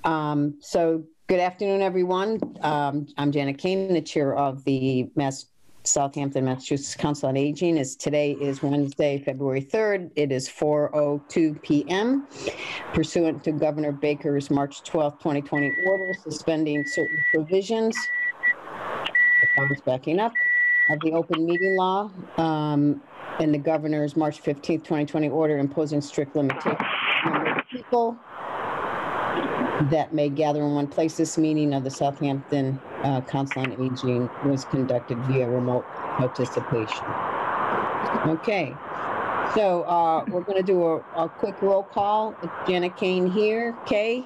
time. So good afternoon, everyone. I'm Janet Kane, the chair of the Southampton, Massachusetts Council on Aging. Today is Wednesday, February 3rd. It is 4:02 p.m. Pursuant to Governor Baker's March 12th, 2020 order suspending certain provisions. I was backing up of the open meeting law and the governor's March 15th, 2020 order imposing strict limitations on the number of people that may gather in one place. This meeting of the Southampton Council on Aging was conducted via remote participation. Okay, so we're going to do a quick roll call. Janet Kane here. Kay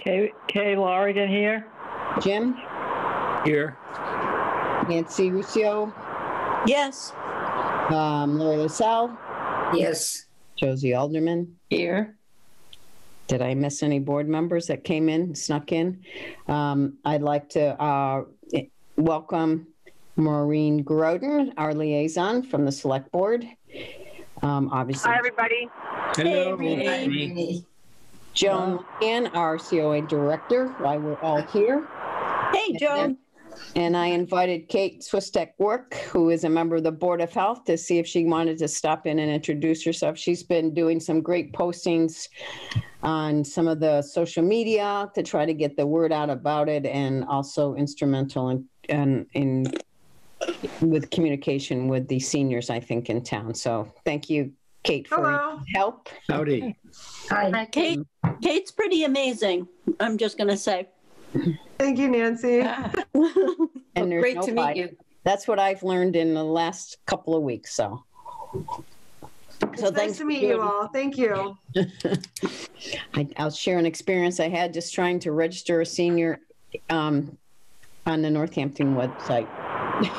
Lorigan here. Jim? Here. Nancy Ruscio? Yes. Lori LaSalle? Yes. Josie Alderman? Here. Did I miss any board members that came in, snuck in? I'd like to welcome Maureen Groden, our liaison from the Select Board. Obviously. Hi, everybody. Hello. Hey, Joan Ann, our COA director, while we're all here. Hey, Joan. And I invited Kate Swistek-Work, who is a member of the Board of Health, to see if she wanted to stop in and introduce herself. She's been doing some great postings on some of the social media to try to get the word out about it, and also instrumental in with communication with the seniors, I think, in town. So thank you, Kate, for your help. Howdy. Hi. Kate's pretty amazing, I'm just going to say. Thank you, Nancy. And there's great to meet you. That's what I've learned in the last couple of weeks. So nice to meet you all. Thank you. I'll share an experience I had just trying to register a senior on the Northampton website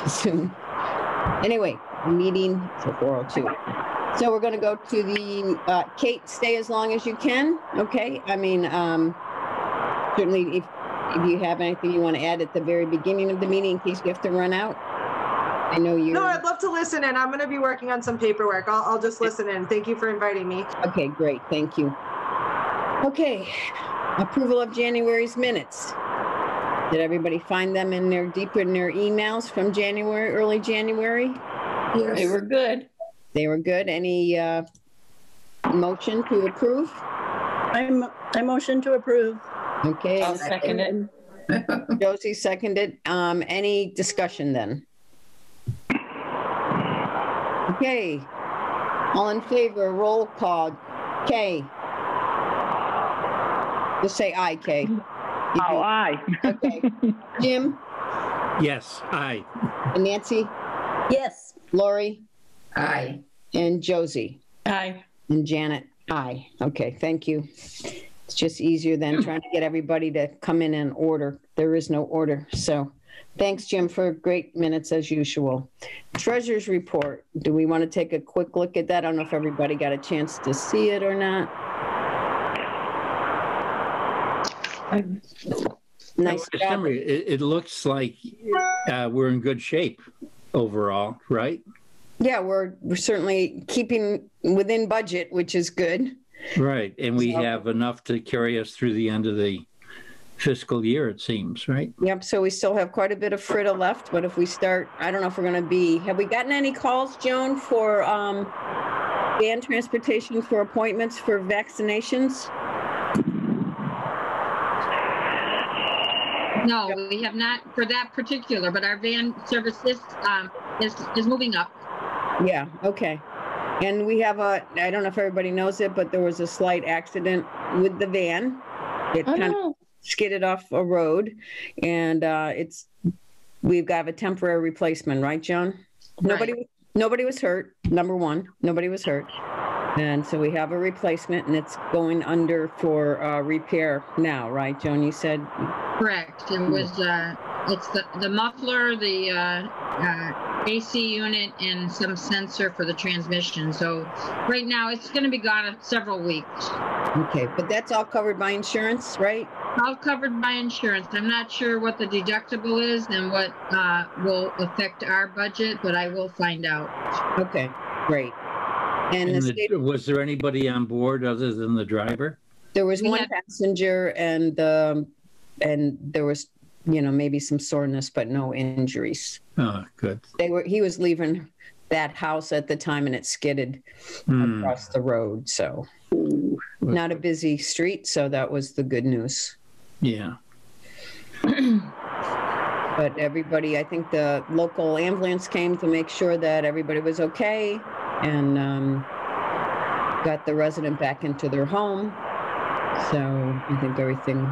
soon. Anyway, meeting till 4:02. So we're going to go to the Kate. Stay as long as you can. Okay. I mean, certainly if you have anything you want to add at the very beginning of the meeting in case you have to run out. I know you. No, I'd love to listen in. I'm going to be working on some paperwork. I'll just listen in. Thank you for inviting me. Okay, great. Thank you. Okay, approval of January's minutes. Did everybody find them deep in their emails from January, early January? Yes. They were good. They were good. Any motion to approve? I motion to approve. Okay. I'll second it. Josie seconded. Any discussion then? Okay. All in favor, roll call. Kay. Just say aye, Kay. Oh, aye. Okay. Jim? Yes, aye. And Nancy? Yes. Lori? Aye. And Josie? Aye. And Janet? Aye. Okay, thank you. It's just easier than trying to get everybody to come in order. There is no order. So thanks, Jim, for great minutes as usual. Treasurer's report. Do we want to take a quick look at that? I don't know if everybody got a chance to see it or not. Nice job. It looks like we're in good shape overall, right? Yeah, we're certainly keeping within budget, which is good. Right, and we have enough to carry us through the end of the fiscal year, it seems, right? Yep, so we still have quite a bit of fritter left, but if we start, I don't know if we're going to be, have we gotten any calls, Joan, for van transportation for appointments for vaccinations? No, we have not for that particular, but our van service is moving up. Yeah, okay. And we have I don't know if everybody knows it, but there was a slight accident with the van. It kind of skidded off a road, and we've got a temporary replacement, right, Joan? Right. Nobody was hurt. Number one, nobody was hurt. And so we have a replacement, and it's going under for repair now, right, Joan? You said? Correct. It was it's the muffler, the AC unit, and some sensor for the transmission. So right now it's going to be gone several weeks. Okay, but that's all covered by insurance, right? All covered by insurance. I'm not sure what the deductible is and what will affect our budget, but I will find out. Okay, great. And was there anybody on board other than the driver? There was We one had- passenger and there was, maybe some soreness, but no injuries. Oh, good. He was leaving that house at the time and it skidded across the road. So not a busy street. So that was the good news. Yeah. But everybody, I think the local ambulance came to make sure that everybody was okay and got the resident back into their home. So I think everything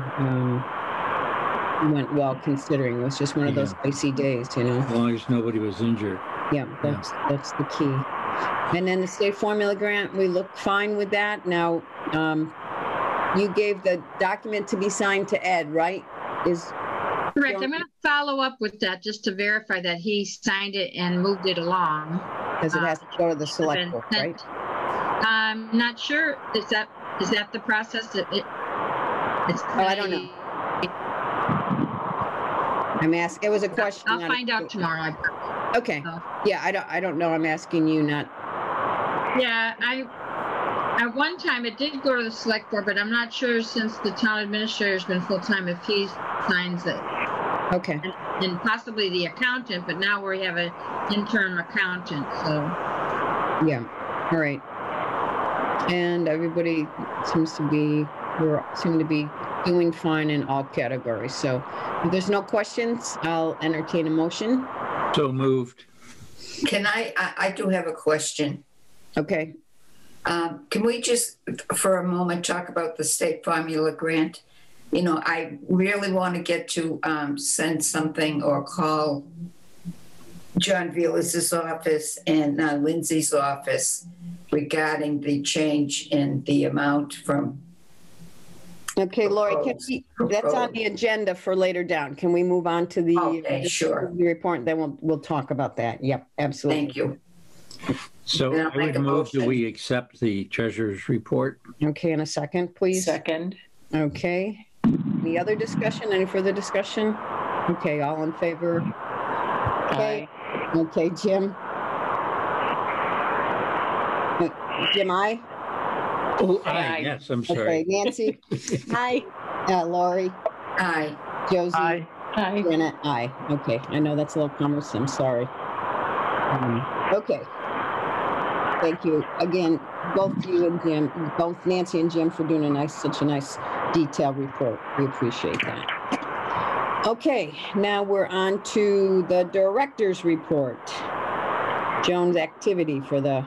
went well considering it was just one of those icy days, As long as nobody was injured. Yeah, that's the key. And then the state formula grant, we look fine with that. Now, you gave the document to be signed to Ed, right? Correct. I'm going to follow up with that just to verify that he signed it and moved it along. Because it has to go to the select board, right? I'm not sure. Is that the process? I don't know. I'm asking. It was a question. I'll find out tomorrow. Okay. Yeah, I don't know. I'm asking you, not. Yeah, at one time it did go to the select board, but I'm not sure since the town administrator's been full time if he signs it. Okay. And possibly the accountant, but now we have an interim accountant. So. Yeah. All right. And everybody seems to be doing fine in all categories. So if there's no questions, I'll entertain a motion. So moved. Can I do have a question. Okay. Can we just, for a moment, talk about the state formula grant? I really want to get to send something or call John Velas's office and Lindsay's office regarding the change in the amount from. Okay, Lori, that's on the agenda for later down. Can we move on to the sure. The report? Then we'll talk about that. Yep, absolutely. Thank you. So I would move that we accept the treasurer's report. Okay, in a second, please. Second. Okay. Any other discussion? Any further discussion? Okay, all in favor? Okay. Okay, Jim. Jim, aye? Oh, aye. Yes, I'm sorry. Okay, Nancy? Aye. Lori? Aye. Josie? Aye. Janet? Aye. Okay, I know that's a little cumbersome, sorry. Okay. Thank you. Again, both you and Jim, both Nancy and Jim for doing such a nice detailed report. We appreciate that. Okay, now we're on to the director's report. Joan's activity for the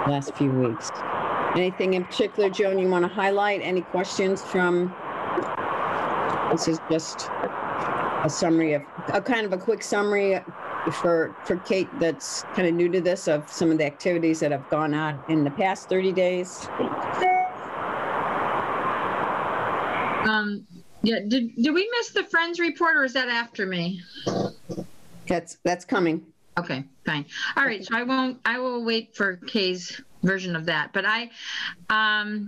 last few weeks. Anything in particular, Joan, you want to highlight? Any questions from, this is just a summary of, a kind of a quick summary for Kate that's kind of new to this, of some of the activities that have gone on in the past 30 days. Yeah, did we miss the Friends report, or is that after me? That's coming. Okay, fine. All right, so I will wait for Kay's version of that. But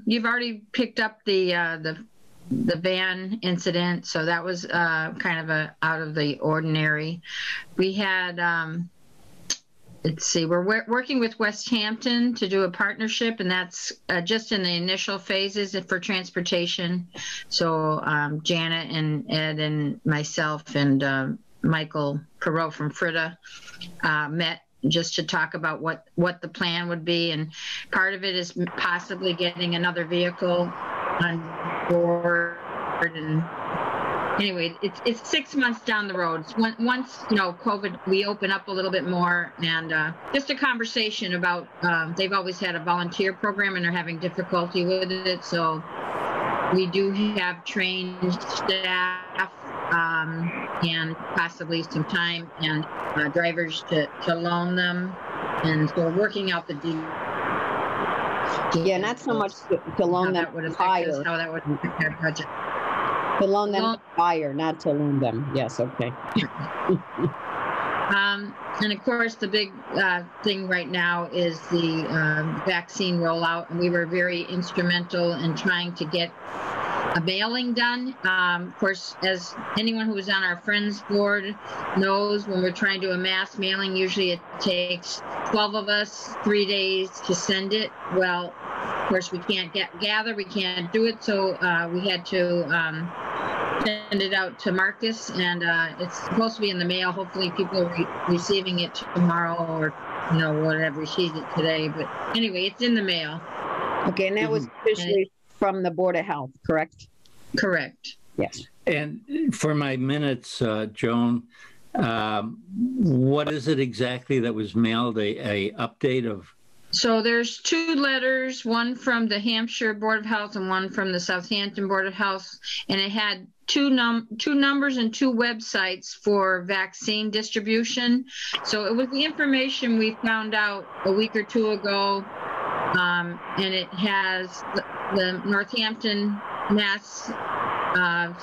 you've already picked up the van incident, so that was kind of out of the ordinary. We had, let's see, we're working with Westhampton to do a partnership, and that's just in the initial phases for transportation. So Janet and Ed and myself and Michael Perot from Frida met just to talk about what the plan would be, and part of it is possibly getting another vehicle on board. And anyway, it's 6 months down the road. Once COVID, we open up a little bit more, and just a conversation about they've always had a volunteer program and they're having difficulty with it, so we do have trained staff and possibly some time and drivers to loan them, and so we're working out the details. Yeah, not so much to loan them higher. How that would affect our budget. To loan them higher, not to loan them. Yes, okay. And of course, the big thing right now is the vaccine rollout, and we were very instrumental in trying to get a mailing done. Of course, as anyone who was on our Friends board knows, when we're trying to do a mass mailing, usually it takes 12 of us 3 days to send it. Well, course, we can't gather, we can't do it, so we had to send it out to Marcus, and it's supposed to be in the mail. Hopefully people are receiving it tomorrow, or whatever, received it today. But anyway, it's in the mail. Okay, and that was officially from the Board of Health, correct? Correct. Yes. And for my minutes, Joan, what is it exactly that was mailed? A update of? So there's 2 letters, one from the Hampshire Board of Health and one from the Southampton Board of Health, and it had two numbers and 2 websites for vaccine distribution. So it was the information we found out a week or 2 ago, and it has the Northampton, Mass. I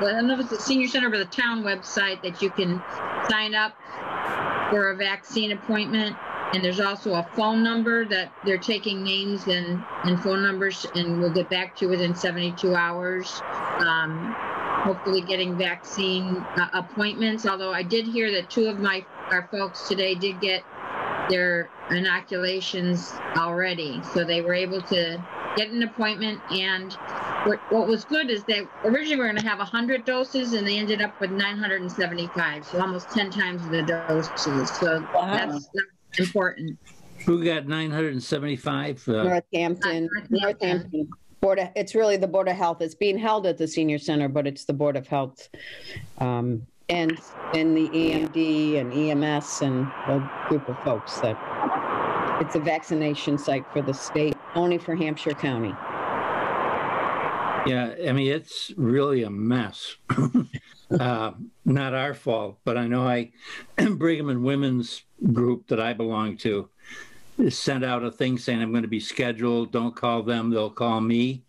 don't know if it's the senior center or the town website that you can sign up for a vaccine appointment. And there's also a phone number that they're taking names and phone numbers, and we'll get back to you within 72 hours. Hopefully getting vaccine appointments, although I did hear that 2 of our folks today did get their inoculations already. So they were able to get an appointment, and what was good is that originally we were going to have 100 doses, and they ended up with 975, so almost 10 times the doses. So that's important. Who got 975? Northampton. It's really the Board of Health. It's being held at the senior center, but it's the Board of Health, and the EMD and EMS and a group of folks that it's a vaccination site for the state, only for Hampshire County. Yeah, I mean, it's really a mess. Not our fault, but I know Brigham and Women's group that I belong to sent out a thing saying I'm going to be scheduled. Don't call them, they'll call me.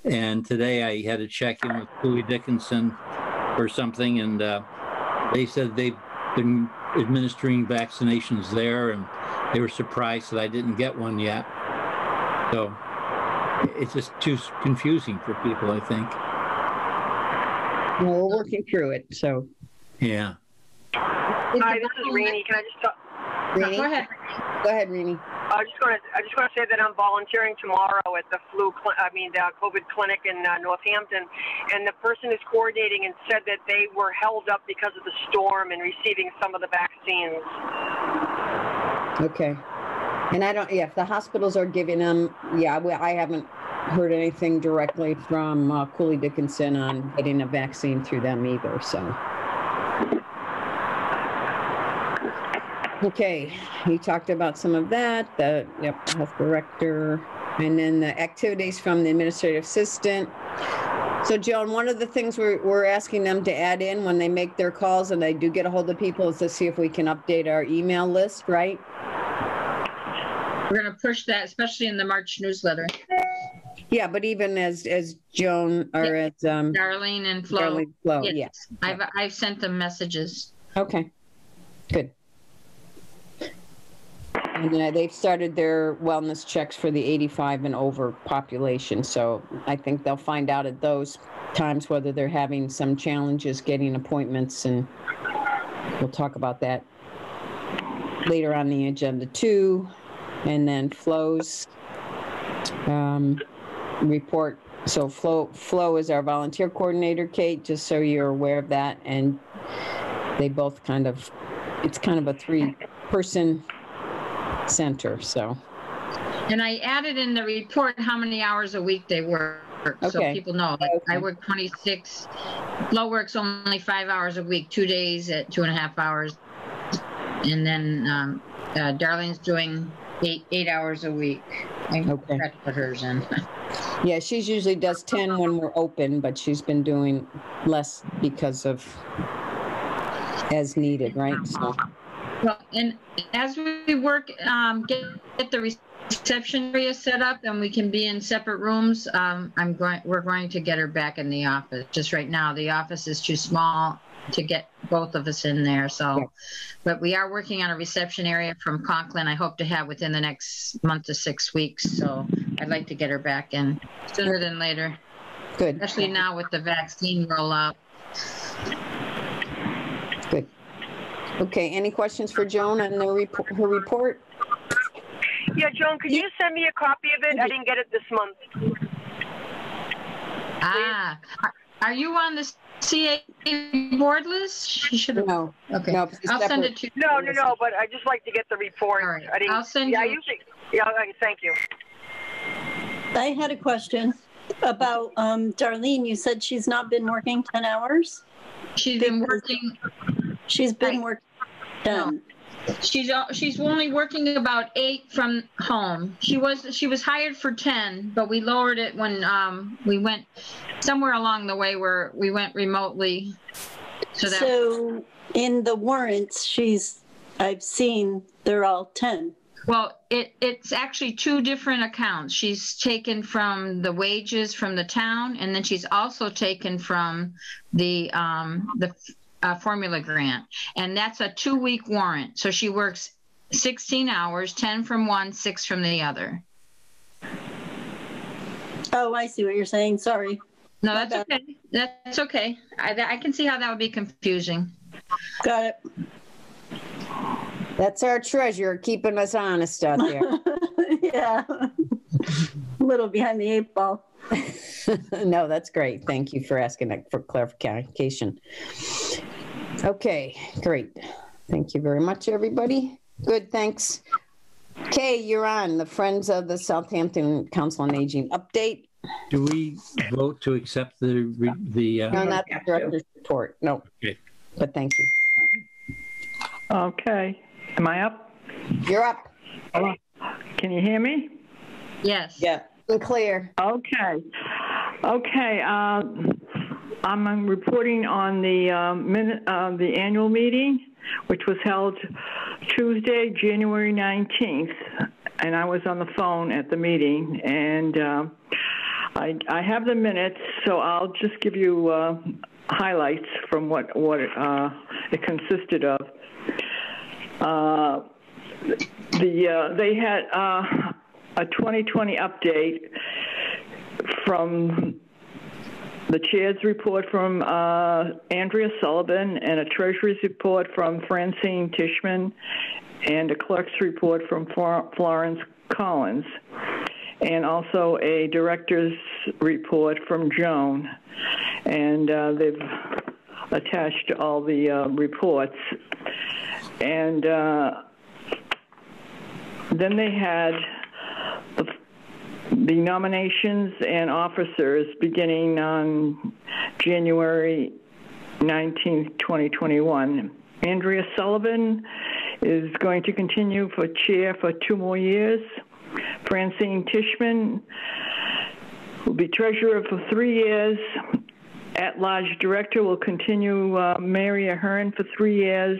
And today I had to check in with Cooley Dickinson or something, and they said they've been administering vaccinations there, and they were surprised that I didn't get one yet. So it's just too confusing for people, I think. Well, we're working through it, so. Yeah. Hi, this is Rainey. Can I just talk? Rainey? Go ahead. Go ahead, Rainey. I just want to say that I'm volunteering tomorrow at the COVID clinic in Northampton, and the person who's coordinating and said that they were held up because of the storm and receiving some of the vaccines. Okay. And if the hospitals are giving them, I haven't heard anything directly from Cooley Dickinson on getting a vaccine through them either, so. Okay, you talked about some of that, health director, and then the activities from the administrative assistant. So Joan, one of the things we're asking them to add in when they make their calls and they do get a hold of people is to see if we can update our email list, right? We're going to push that, especially in the March newsletter. Yeah, but even as Joan or as Darlene and Flo. Darlene, Flo, yes. I've sent them messages. Okay, good. And they've started their wellness checks for the 85 and over population. So I think they'll find out at those times whether they're having some challenges getting appointments, and we'll talk about that later on the agenda too. And then Flo's report. So Flo is our volunteer coordinator, Kate, just so you're aware of that. And they both it's kind of a 3-person center, so. And I added in the report how many hours a week they work, so people know. Like, I work 26. Flo works only 5 hours a week, 2 days at 2.5 hours. And then Darlene's doing 8 hours a week. I forgot to put hers in. Yeah, she usually does 10 when we're open, but she's been doing less because of as needed, right? So. Well, and as we work, get the reception area set up, and we can be in separate rooms. We're going to get her back in the office. Just right now, the office is too small to get both of us in there. So, yeah. But we are working on a reception area from Conklin. I hope to have within the next month to 6 weeks. So I'd like to get her back in sooner than later. Good. Especially now with the vaccine rollout. Good. Okay, any questions for Joan on her report? Yeah, Joan, could you send me a copy of it? I didn't get it this month. Ah, are you on the CA board list? You should have. No, Okay. no, it's I'll send separate. it to you. No, but I just like to get the report. All right. I didn't, I'll send yeah, you. Yeah, okay, thank you. I had a question about Darlene. You said she's not been working 10 hours? She's been working. She's been Right. working 10. She's only working about 8 from home. She was hired for 10, but we lowered it when we went somewhere along the way where we went remotely. So in the warrants, I've seen they're all 10. Well, it's actually 2 different accounts. She's taken from the wages from the town, and then she's also taken from the formula grant, and that's a 2-week warrant. So she works 16 hours, 10 from one, 6 from the other. Oh, I see what you're saying. Sorry. No, My that's bad. okay. That's okay. I can see how that would be confusing. Got it. That's our treasurer keeping us honest out there. Yeah. A little behind the 8 ball. No, that's great. Thank you for asking that for clarification. Okay, great. Thank you very much, everybody. Good, thanks. Kay, you're on the Friends of the Southampton Council on Aging update. Do we vote to accept the No, not the director's report. No. Okay. But thank you. Okay. Am I up? You're up. Hello. Can you hear me? Yes. Yeah. Clear. Okay. Okay. I'm reporting on the annual meeting, which was held Tuesday, January 19th, and I was on the phone at the meeting, and I have the minutes, so I'll just give you highlights from what it consisted of. They had a 2020 update from the chair's report from Andrea Sullivan, and a treasurer's report from Francine Tishman, and a clerk's report from Florence Collins, and also a director's report from Joan. And they've attached all the reports. And then they had the nominations and officers beginning on January 19th, 2021. Andrea Sullivan is going to continue for chair for 2 more years. Francine Tishman will be treasurer for 3 years. At-large director will continue Mary Ahern for 3 years.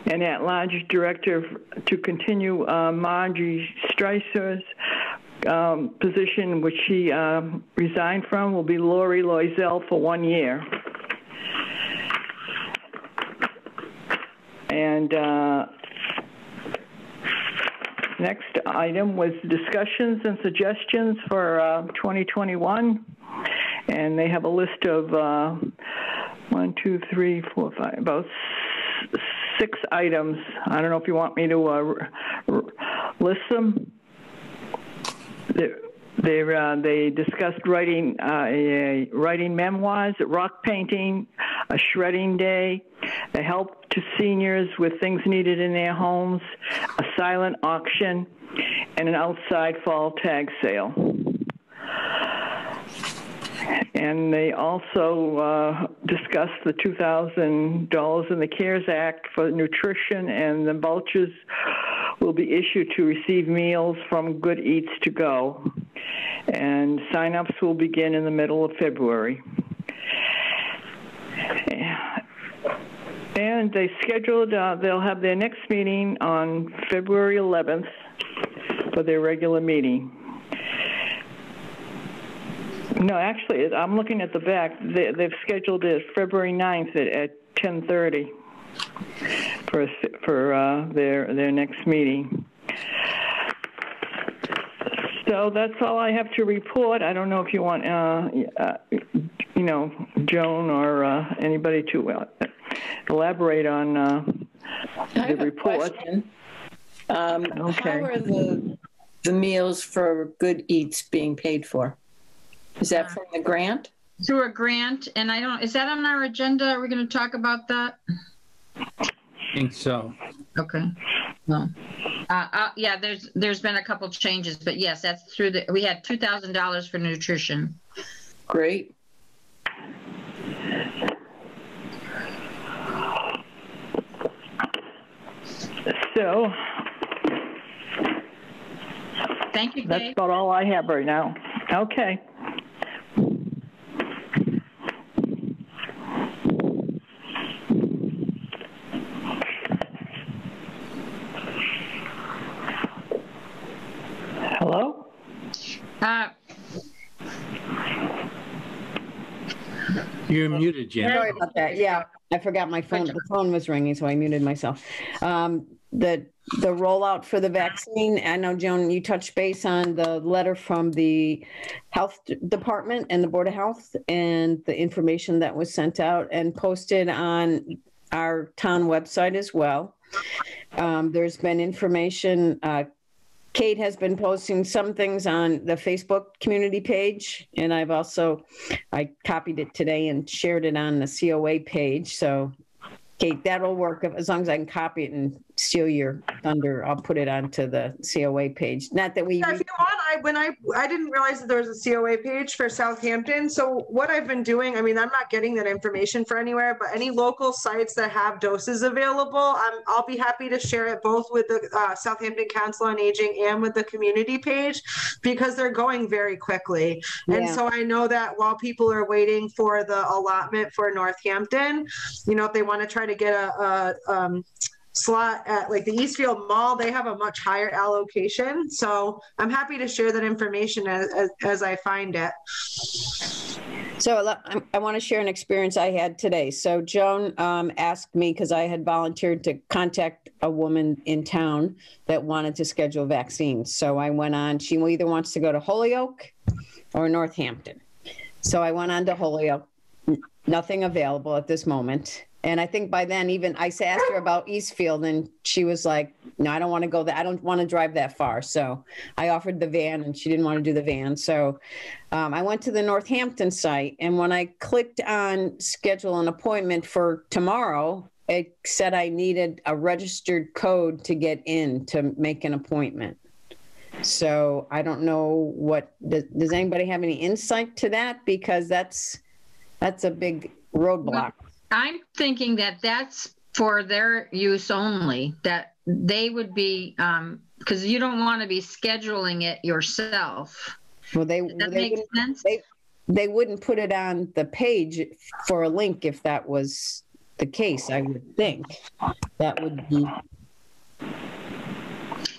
And at-large director to continue Margie Streisser's position, which she resigned from, will be Lori Loisel for 1 year. And next item was discussions and suggestions for 2021. And they have a list of 1, 2, 3, 4, 5, about 6 items. I don't know if you want me to list them. They discussed writing memoirs, rock painting, a shredding day, the help to seniors with things needed in their homes, a silent auction, and an outside fall tag sale. And they also discussed the $2,000 in the CARES Act for nutrition, and the vouchers will be issued to receive meals from Good Eats to Go. And sign-ups will begin in the middle of February. And they scheduled, they'll have their next meeting on February 11th for their regular meeting. No, actually, I'm looking at the back. They've scheduled it February 9th at 10:30 for their next meeting. So that's all I have to report. I don't know if you want, Joan or anybody to elaborate on the report. Okay. How are the meals for Good Eats being paid for? Is that from the grant? Through a grant, and is that on our agenda? Are we going to talk about that? I think so. Okay. Well, yeah, there's been a couple changes, but yes, that's through we had $2,000 for nutrition. Great. So Thank you, Dave. that's about all I have right now. Okay. Hello? You're muted, Jan. Sorry about that. Yeah, I forgot my phone. The phone was ringing, so I muted myself. The rollout for the vaccine, I know, Joan, you touched base on the letter from the health department and the Board of Health and the information that was sent out and posted on our town website as well. There's been information, Kate has been posting some things on the Facebook community page, and I copied it today and shared it on the COA page. So, Kate, that'll work as long as I can copy it and steal your thunder. I'll put it onto the COA page. Not that we. Yeah, if you want, I didn't realize that there was a COA page for Southampton. So what I've been doing, I mean, I'm not getting that information for anywhere, but any local sites that have doses available, I'll be happy to share it both with the Southampton Council on Aging and with the community page, because they're going very quickly. And Yeah. so I know that while people are waiting for the allotment for Northampton, if they want to try to get a slot at like the Eastfield Mall, they have a much higher allocation. So I'm happy to share that information as I find it. So I want to share an experience I had today. So Joan asked me, because I had volunteered to contact a woman in town that wanted to schedule vaccines. So I went on, she either wants to go to Holyoke or Northampton. So I went on to Holyoke, nothing available at this moment. And I think by then, even I asked her about Eastfield, and she was like, no, I don't want to go there. I don't want to drive that far. So I offered the van, and she didn't want to do the van. So I went to the Northampton site. And when I clicked on schedule an appointment for tomorrow, it said I needed a registered code to get in to make an appointment. So I don't know does anybody have any insight to that? Because that's a big roadblock. I'm thinking that that's for their use only, that they would be, because you don't want to be scheduling it yourself. Well, Does that make sense? They wouldn't put it on the page for a link if that was the case, I would think. That would be...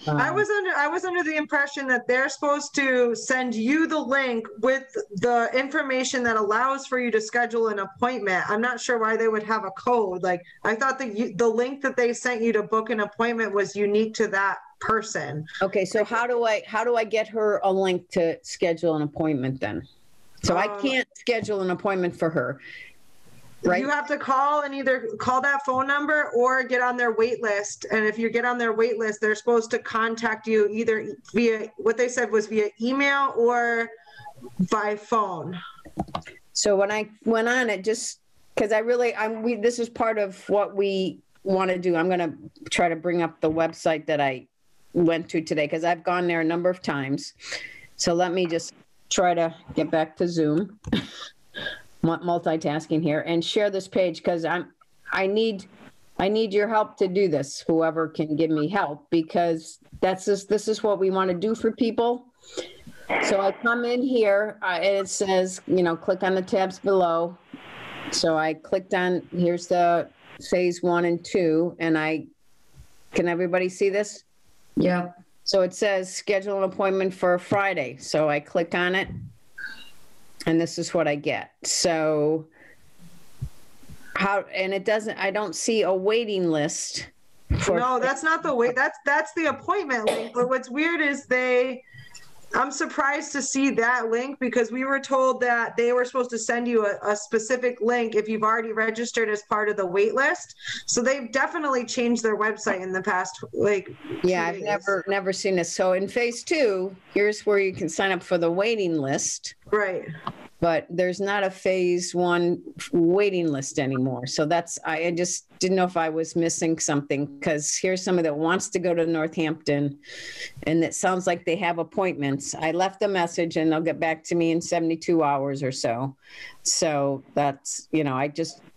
I was under the impression that they're supposed to send you the link with the information that allows for you to schedule an appointment. I'm not sure why they would have a code. Like, I thought that the link that they sent you to book an appointment was unique to that person. Okay, so how do I get her a link to schedule an appointment then? So I can't schedule an appointment for her. Right. You have to call and either call that phone number or get on their wait list. And if you get on their wait list, they're supposed to contact you either via, what they said was via email or by phone. So when I went on it, just because this is part of what we want to do. I'm going to try to bring up the website that I went to today, because I've gone there a number of times. So let me just try to get back to Zoom. Multitasking here, and share this page, because I need your help to do this, whoever can give me help, because this is what we want to do for people. So I come in here and it says, click on the tabs below. So I clicked on, here's the phase 1 and 2, and can everybody see this? Yeah. So it says schedule an appointment for Friday. So I click on it. And this is what I get. So I don't see a waiting list. No, that's not the wait. That's the appointment link. But what's weird is I'm surprised to see that link because we were told that they were supposed to send you a specific link if you've already registered as part of the wait list. So they've definitely changed their website in the past, like, Yeah, I've never seen this. So in phase 2, here's where you can sign up for the waiting list. Right. But there's not a phase 1 waiting list anymore. So that's, I just didn't know if I was missing something, because here's somebody that wants to go to Northampton and it sounds like they have appointments. I left a message and they'll get back to me in 72 hours or so. So that's, you know,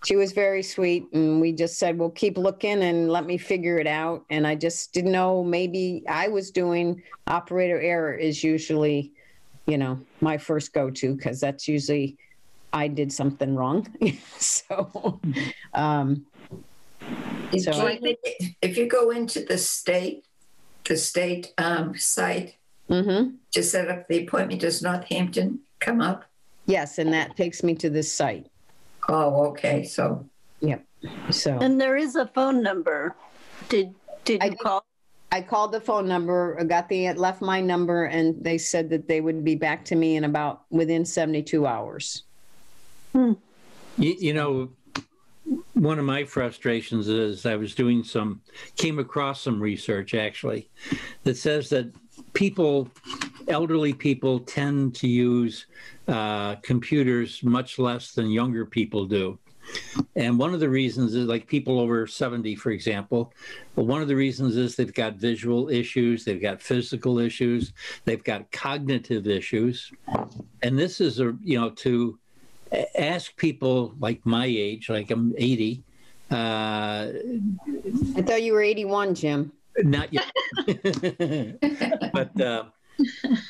she was very sweet and we just said, we'll keep looking and let me figure it out. And I just didn't know, maybe I was doing operator error is usually, you know, my first go-to, because that's usually I did something wrong. So, if you go into the state site to set up the appointment, does Northampton come up? Yes, and that takes me to this site. Oh, okay. So, yep. So, and there is a phone number. Did you call? I called the phone number, left my number, and they said that they would be back to me within 72 hours. You know, one of my frustrations is I was came across some research actually that says that elderly people tend to use computers much less than younger people do. And one of the reasons is, like, people over 70, for example, but one of the reasons is they've got visual issues, they've got physical issues, they've got cognitive issues. And this is, to ask people like my age, like I'm 80. I thought you were 81, Jim. Not yet. But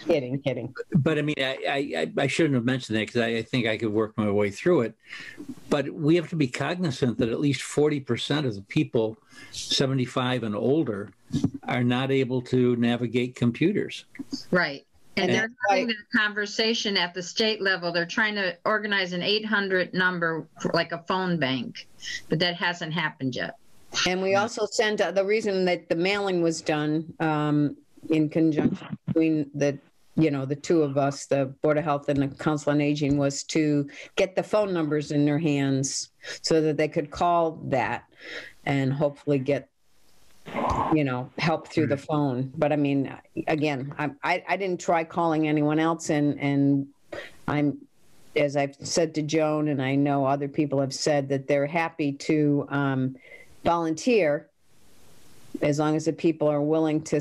kidding. But I mean, I shouldn't have mentioned that, because I think I could work my way through it. But we have to be cognizant that at least 40% of the people 75 and older are not able to navigate computers. Right. And they're having that conversation at the state level. They're trying to organize an 800 number, like a phone bank, but that hasn't happened yet. And we also sent the reason that the mailing was done in conjunction between the two of us, the Board of Health and the Council on Aging, was to get the phone numbers in their hands so that they could call that and hopefully get, help through the phone. But I mean, again, I didn't try calling anyone else, and I'm, as I've said to Joan, and I know other people have said, that they're happy to volunteer as long as the people are willing to,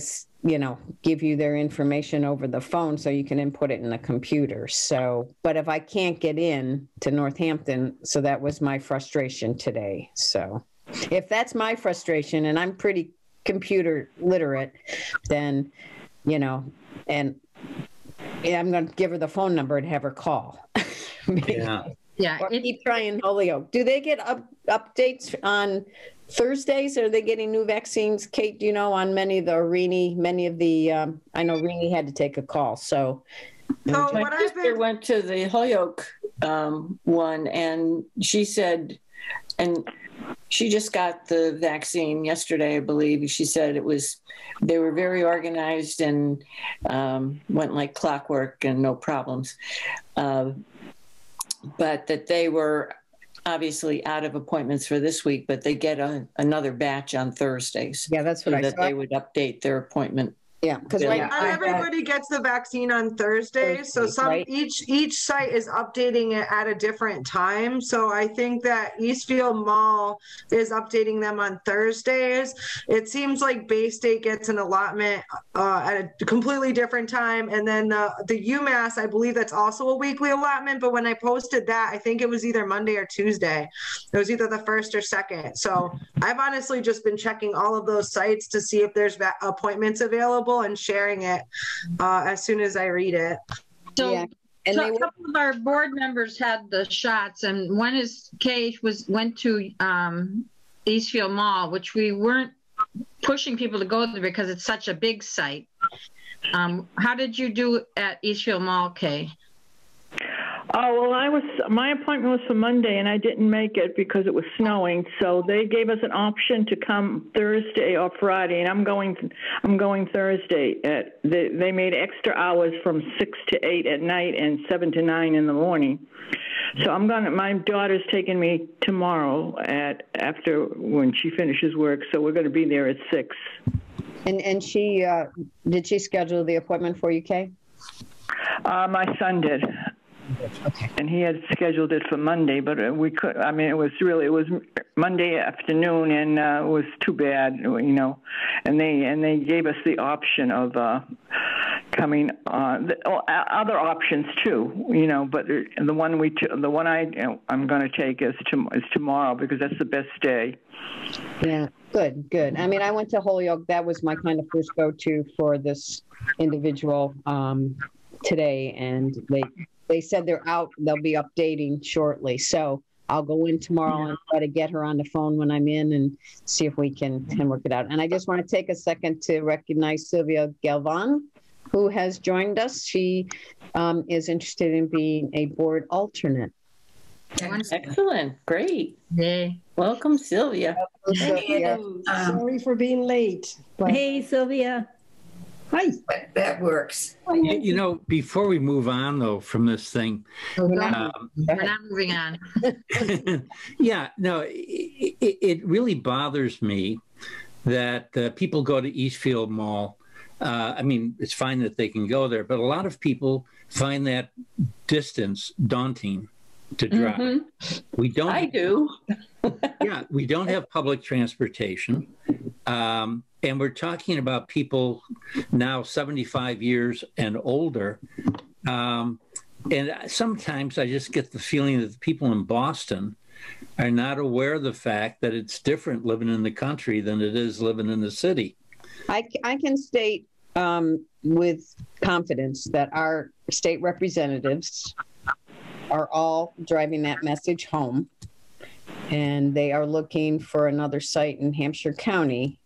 give you their information over the phone so you can input it in the computer. So, but if I can't get in to Northampton, so that was my frustration today. So if that's my frustration, and I'm pretty computer literate, then, and I'm going to give her the phone number and have her call. Yeah. Or keep trying Holyoke. Do they get updates on Thursdays? Are they getting new vaccines? Kate, do you know, on many of the, I know Rini had to take a call. So my sister went to the Holyoke one, and she said, and she just got the vaccine yesterday, I believe. She said they were very organized and went like clockwork and no problems. But that they were obviously out of appointments for this week, but they get another batch on Thursdays. Yeah, that's what I saw. That they would update their appointment. Yeah, because not everybody gets the vaccine on Thursdays, so each site is updating it at a different time. So I think that Eastfield Mall is updating them on Thursdays. It seems like Bay State gets an allotment at a completely different time, and then the UMass, I believe that's also a weekly allotment. But when I posted that, I think it was either Monday or Tuesday. It was either the first or second. So I've honestly just been checking all of those sites to see if there's appointments available, and sharing it as soon as I read it. So, yeah. And a couple of our board members had the shots, and one is Kay went to Eastfield Mall, which we weren't pushing people to go there because it's such a big site. How did you do at Eastfield Mall, Kay? Oh, well, my appointment was for Monday, and I didn't make it because it was snowing. So they gave us an option to come Thursday or Friday, and I'm going Thursday. They made extra hours from 6 to 8 at night and 7 to 9 in the morning. So my daughter's taking me tomorrow after when she finishes work. So we're going to be there at 6. And she did she schedule the appointment for you, Kay? My son did. Okay. And he had scheduled it for Monday, but we could. I mean, it was Monday afternoon, and it was too bad, you know. And they gave us the option of coming. Other options too, you know. But the one I'm going to take is tomorrow because that's the best day. Yeah, good. I mean, I went to Holyoke. That was my kind of first go-to for this individual today, and they said they're out. They'll be updating shortly. So I'll go in tomorrow and try to get her on the phone when I'm in and see if we can work it out. And I just want to take a second to recognize Sylvia Galvan, who has joined us. She is interested in being a board alternate. Excellent. Great. Hey. Welcome, Sylvia. Sorry for being late. But... Hey, Sylvia. Hi. But that works. You know, before we move on, though, from this thing. We're not moving on. Yeah, no, it really bothers me that people go to Eastfield Mall. I mean, it's fine that they can go there, but a lot of people find that distance daunting to drive. Mm-hmm. We don't. I do. Yeah, we don't have public transportation. And we're talking about people now 75 years and older. And sometimes I just get the feeling that the people in Boston are not aware of the fact that it's different living in the country than it is living in the city. I can state with confidence that our state representatives are all driving that message home, and they are looking for another site in Hampshire County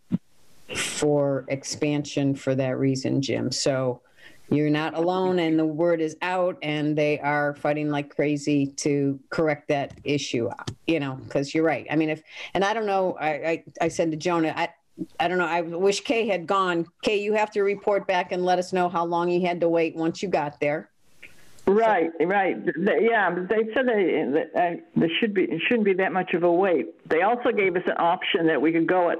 for expansion for that reason, Jim. So you're not alone, and the word is out, and they are fighting like crazy to correct that issue, you know, because you're right. I mean, and I don't know, I said to Jonah, I don't know, I wish Kay had gone. Kay, you have to report back and let us know how long you had to wait once you got there. Right. Yeah, they said there shouldn't be that much of a wait. They also gave us an option that we could go at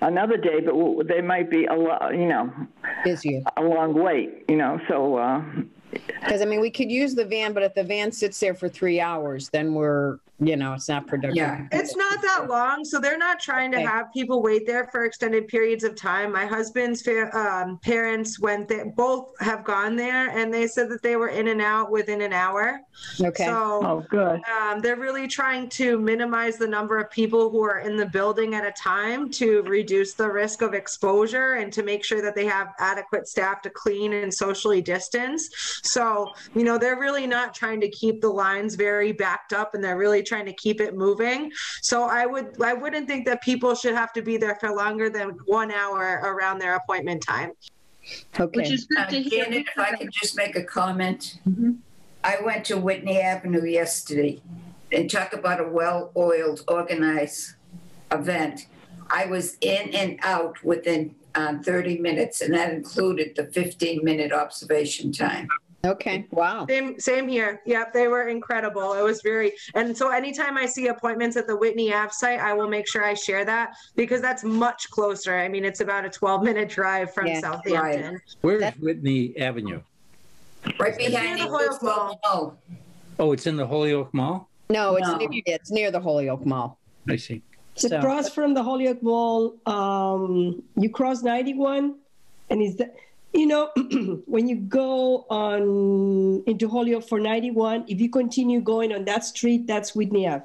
another day, but they might be a long wait, you know. So because I mean, we could use the van, but if the van sits there for 3 hours, then we're, you know, it's not productive. Yeah, it's not that long, so they're not trying to have people wait there for extended periods of time. My husband's parents both have gone there, and they said that they were in and out within an hour. Okay. So, good. They're really trying to minimize the number of people who are in the building at a time to reduce the risk of exposure and to make sure that they have adequate staff to clean and socially distance. So, you know, they're really not trying to keep the lines very backed up, and they're really trying to keep it moving. So I wouldn't think that people should have to be there for longer than 1 hour around their appointment time. Okay. Which is good to hear. Janet, if I could just make a comment. Mm-hmm. I went to Whitney Avenue yesterday and talk about a well-oiled, organized event. I was in and out within 30 minutes, and that included the 15-minute observation time. Okay. Wow. Same here. Yep, they were incredible. It was and so anytime I see appointments at the Whitney Ave site, I will make sure I share that because that's much closer. I mean, it's about a 12-minute drive from Southampton. Right. Where's Whitney Avenue? Right behind the Holyoke Mall. Oh, it's in the Holyoke Mall? No, it's near the Holyoke Mall. I see. It's across from the Holyoke Mall. You cross 91, and is that, you know, when you go on into Holyoke for 91, if you continue going on that street, that's Whitney Ave.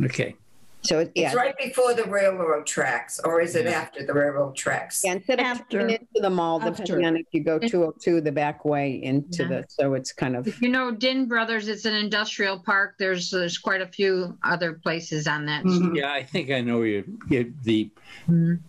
Okay. So yeah. It's right before the railroad tracks, or is it Yeah. after the railroad tracks? Yeah, instead of After. turning into the mall, depending on if you go 202 the back way into the, so it's kind of. If you know Din Brothers, it's an industrial park. There's quite a few other places on that. Yeah, I think I know the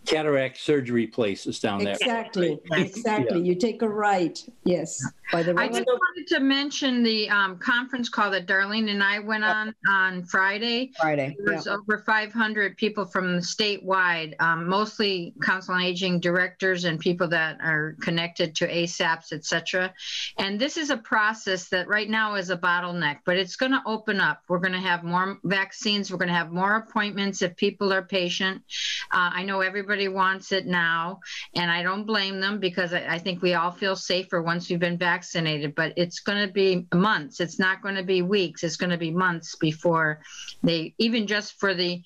cataract surgery places down there. Exactly, exactly. You take a right, yes. By the I just wanted to mention the conference call that Darlene and I went on Friday. Friday, There was over 500 people from statewide, mostly Council on Aging directors and people that are connected to ASAPs, et cetera. And this is a process that right now is a bottleneck, but it's going to open up. We're going to have more vaccines. We're going to have more appointments if people are patient. I know everybody wants it now, and I don't blame them because I think we all feel safer once we've been vaccinated, but it's going to be months. It's not going to be weeks. It's going to be months before they, even just for the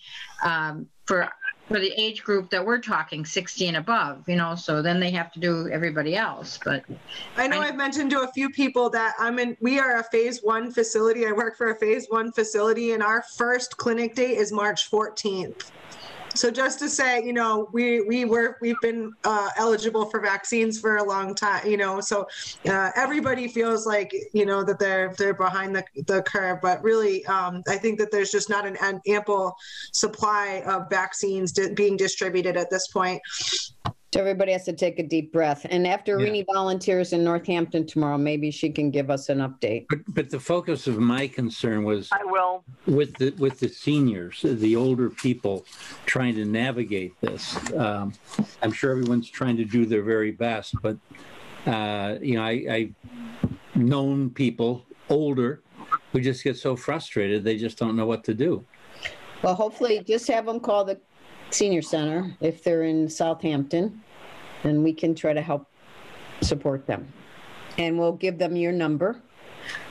age group that we're talking, 60 and above, so then they have to do everybody else. But I know I've mentioned to a few people that we are a phase 1 facility. I work for a phase 1 facility, and our first clinic date is March 14th. So just to say, we've been eligible for vaccines for a long time, so everybody feels like, that they're behind the curve, but really, I think that there's just not an ample supply of vaccines being distributed at this point. So everybody has to take a deep breath. And after Rini volunteers in Northampton tomorrow, maybe she can give us an update. But the focus of my concern was I will. with the seniors, the older people trying to navigate this. I'm sure everyone's trying to do their very best, but I've known people older who just get so frustrated they just don't know what to do. Well, hopefully just have them call the senior center if they're in Southampton, and we can try to help support them. And we'll give them your number.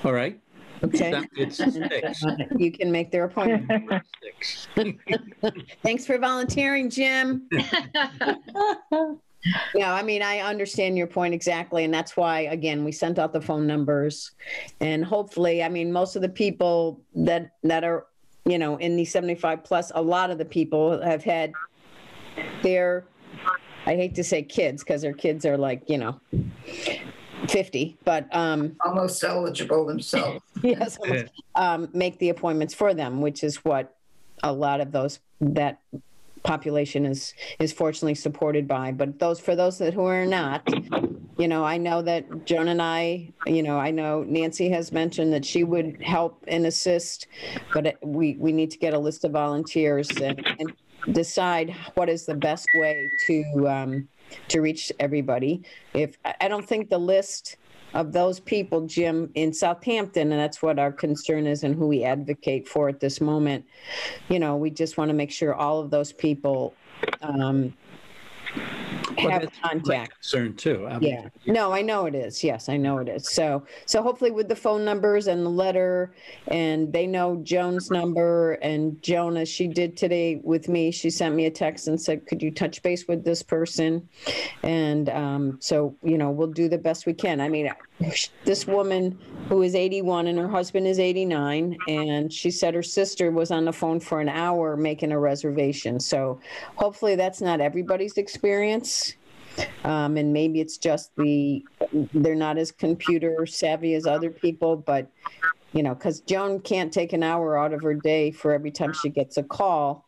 All right. Okay. It's 6. You can make their appointment. 6. Thanks for volunteering, Jim. No, I understand your point exactly. And that's why, again, we sent out the phone numbers. And hopefully, most of the people that are in the 75 plus, a lot of the people have had their, I hate to say kids, because their kids are like, 50, but almost eligible themselves. Yes, make the appointments for them, which is what a lot of that population is fortunately supported by. But for those who are not, I know that Joan and I know Nancy has mentioned that she would help and assist, but we need to get a list of volunteers and decide what is the best way to reach everybody. I don't think the list of those people, Jim, in Southampton, and that's what our concern is and who we advocate for at this moment, we just want to make sure all of those people have contact. Concern too. Yeah. No, I know it is. Yes, I know it is. So hopefully with the phone numbers and the letter, and they know Joan's number, and Joan, as she did today with me, she sent me a text and said, could you touch base with this person? And so, we'll do the best we can. This woman who is 81 and her husband is 89, and she said her sister was on the phone for an hour making a reservation. So hopefully that's not everybody's experience. And maybe it's just they're not as computer savvy as other people, but, because Joan can't take an hour out of her day for every time she gets a call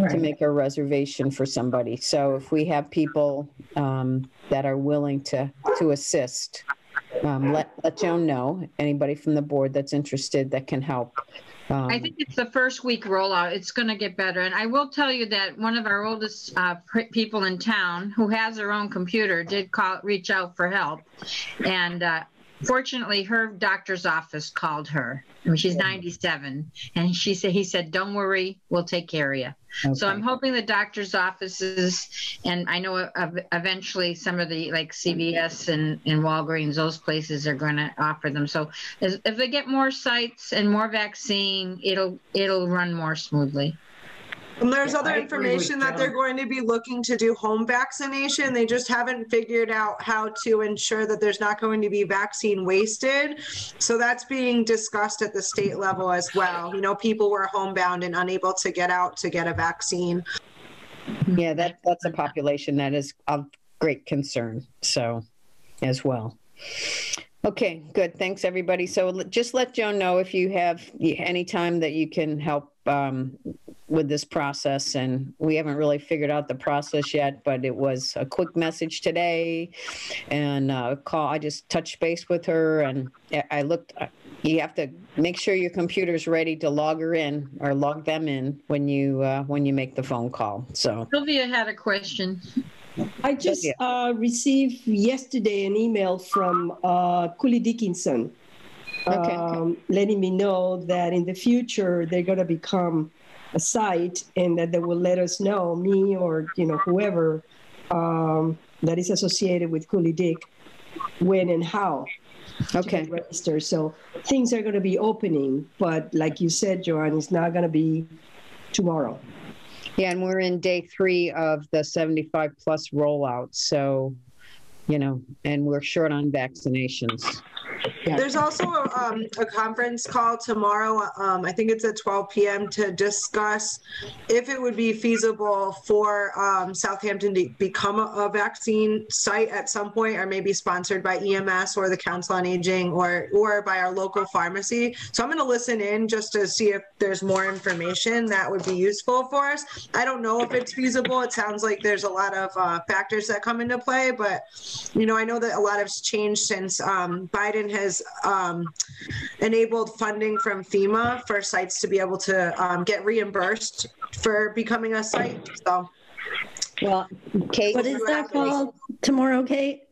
to make a reservation for somebody. So if we have people that are willing to assist, let Joan know, anybody from the board that's interested that can help. I think it's the first week rollout. It's going to get better. And I will tell you that one of our oldest people in town who has her own computer did reach out for help. And fortunately, her doctor's office called her. She's 97. And he said, don't worry, we'll take care of you. Okay. So I'm hoping the doctor's offices, and I know eventually some of the like CVS and Walgreens, those places are going to offer them. So if they get more sites and more vaccine, it'll run more smoothly. And there's other I agree with information that they're John. going to be looking to do home vaccination. They just haven't figured out how to ensure that there's not going to be vaccine wasted. So that's being discussed at the state level as well. You know, people were homebound and unable to get out to get a vaccine. Yeah, that's a population that is of great concern, so, as well. Okay, good. Thanks, everybody. So just let Joan know if you have any time that you can help with this process. And we haven't really figured out the process yet, but it was a quick message today and a call. I just touched base with her and I looked. You have to make sure your computer's ready to log her in or log them in when you make the phone call. So Sylvia had a question. I just received yesterday an email from Cooley Dickinson, letting me know that in the future they're going to become a site and that they will let us know, me or whoever that is associated with Cooley Dick, when and how to get registered. So things are going to be opening, but like you said, Joanne, it's not going to be tomorrow. Yeah, and we're in day 3 of the 75 plus rollout. So, and we're short on vaccinations. Yeah. There's also a conference call tomorrow. I think it's at 12 p.m. to discuss if it would be feasible for Southampton to become a vaccine site at some point, or maybe sponsored by EMS or the Council on Aging or by our local pharmacy. So I'm going to listen in just to see if there's more information that would be useful for us. I don't know if it's feasible. It sounds like there's a lot of factors that come into play, but I know that a lot has changed since Biden has enabled funding from FEMA for sites to be able to get reimbursed for becoming a site. So, well, Kate, what is that called tomorrow, Kate?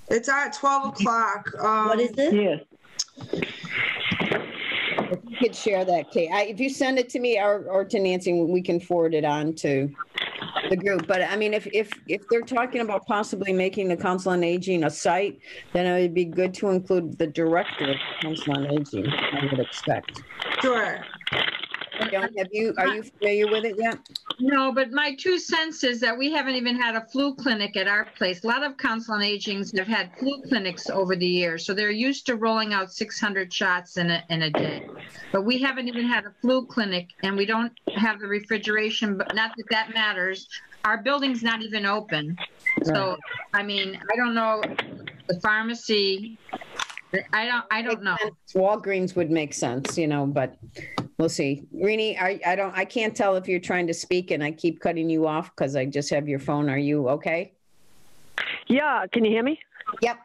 It's at 12 o'clock. What is it? Yes. If you could share that, Kate. If you send it to me or to Nancy, we can forward it on to the group. But I mean, if they're talking about possibly making the Council on Aging a site, then it would be good to include the director of the Council on Aging, I would expect. Sure. Joan, are you familiar with it yet? No, but my 2 cents is that we haven't even had a flu clinic at our place. A lot of Council on Agings have had flu clinics over the years, so they're used to rolling out 600 shots in a day. But we haven't even had a flu clinic, and we don't have the refrigeration, but not that that matters. Our building's not even open. So, I mean, I don't know, the pharmacy, I don't know. Walgreens would make sense, but we'll see. Rini, I can't tell if you're trying to speak and I keep cutting you off because I just have your phone. Are you okay? Yeah, can you hear me? Yep.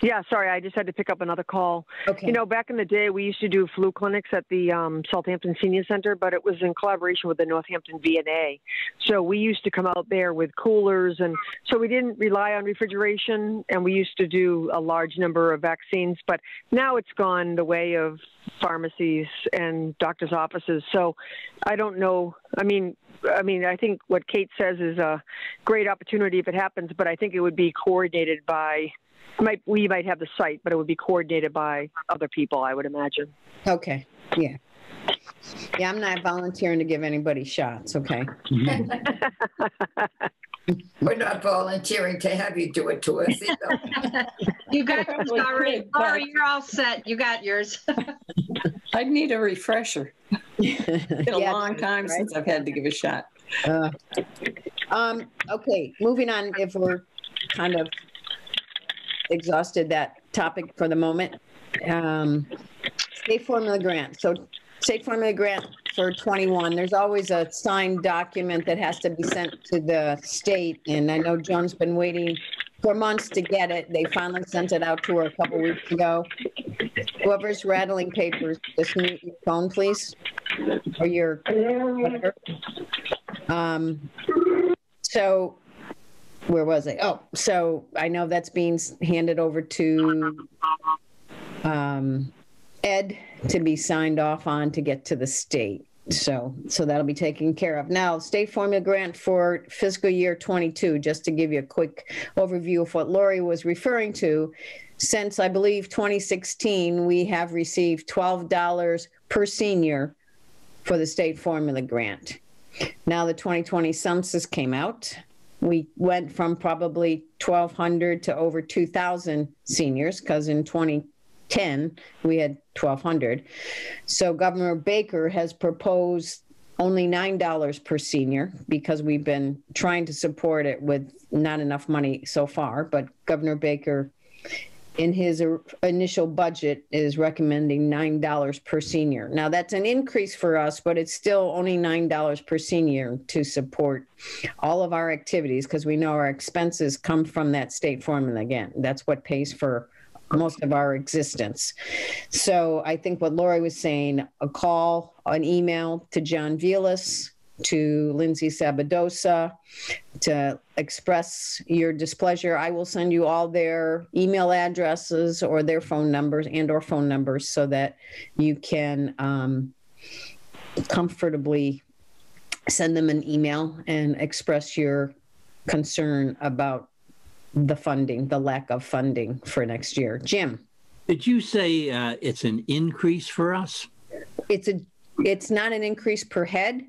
Yeah, sorry, I just had to pick up another call. Okay. Back in the day, we used to do flu clinics at the Southampton Senior Center, but it was in collaboration with the Northampton VNA. So we used to come out there with coolers, and so we didn't rely on refrigeration, and we used to do a large number of vaccines. But now it's gone the way of pharmacies and doctors' offices. So I don't know. I mean, I think what Kate says is a great opportunity if it happens, but I think it would be coordinated by, we might have the site, but it would be coordinated by other people, I would imagine. Okay. Yeah. Yeah, I'm not volunteering to give anybody shots. Okay. We're not volunteering to have you do it to us either. You got yours already. Laura, you're all set. You got yours. I'd need a refresher. It's been a long time since I've had to give a shot. Okay, moving on, if we're kind of exhausted that topic for the moment. State formula grant. So state formula grant for 21, there's always a signed document that has to be sent to the state. And I know Joan's been waiting for months to get it. They finally sent it out to her a couple weeks ago. Whoever's rattling papers, just mute your phone, please. Or your whatever. So where was I? Oh, so I know that's being handed over to Ed to be signed off on to get to the state. So that'll be taken care of. Now, state formula grant for fiscal year 22, just to give you a quick overview of what Lori was referring to. Since I believe 2016, we have received $12 per senior for the state formula grant. Now the 2020 census came out. We went from probably 1,200 to over 2,000 seniors, because in 2010 we had 1,200. So Governor Baker has proposed only $9 per senior, because we've been trying to support it with not enough money so far. But Governor Baker, in his initial budget, is recommending $9 per senior. Now that's an increase for us, but it's still only $9 per senior to support all of our activities, because we know our expenses come from that state formula. Again, that's what pays for most of our existence. So I think what Lori was saying, a call, an email to John Vilas, to Lindsay Sabadosa, to express your displeasure. I will send you all their email addresses or their phone numbers or phone numbers, so that you can comfortably send them an email and express your concern about the funding, the lack of funding for next year. Jim. Did you say it's an increase for us? It's not an increase per head,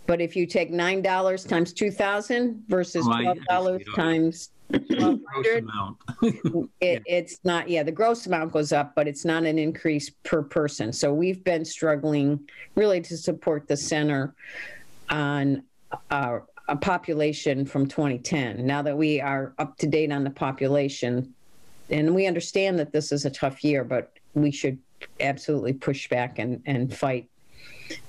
but if you take $9 times 2,000 versus $12 times 1,200, it's not, the gross amount goes up, but it's not an increase per person. So we've been struggling really to support the center on a population from 2010. Now that we are up to date on the population, and we understand that this is a tough year, but we should absolutely push back and fight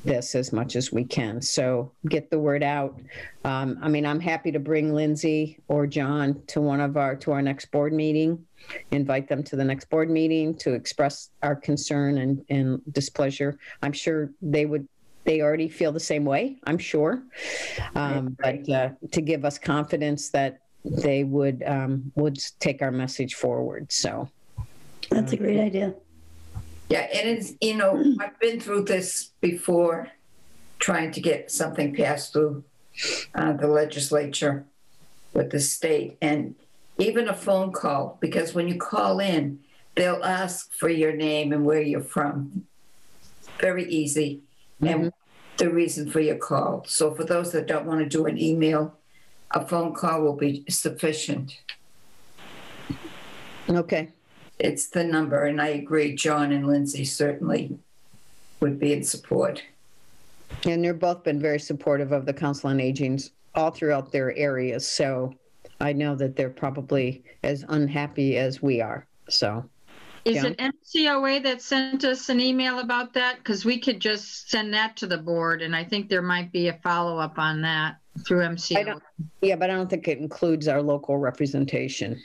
this as much as we can. So get the word out. I mean, I'm happy to bring Lindsay or John to our next board meeting, invite them to the next board meeting to express our concern and displeasure. I'm sure they already feel the same way, I'm sure. But to give us confidence that they would take our message forward. So that's a great idea. Yeah, and it's, I've been through this before, trying to get something passed through the legislature with the state, and even a phone call, because when you call in, they'll ask for your name and where you're from. Very easy. Mm-hmm. And the reason for your call. So for those that don't want to do an email, a phone call will be sufficient. Okay. It's the number, and I agree, John and Lindsay certainly would be in support. And they've both been very supportive of the Council on Aging all throughout their areas. So I know that they're probably as unhappy as we are. So. Is it MCOA that sent us an email about that? Because we could just send that to the board, and I think there might be a follow-up on that through MCOA. But I don't think it includes our local representation.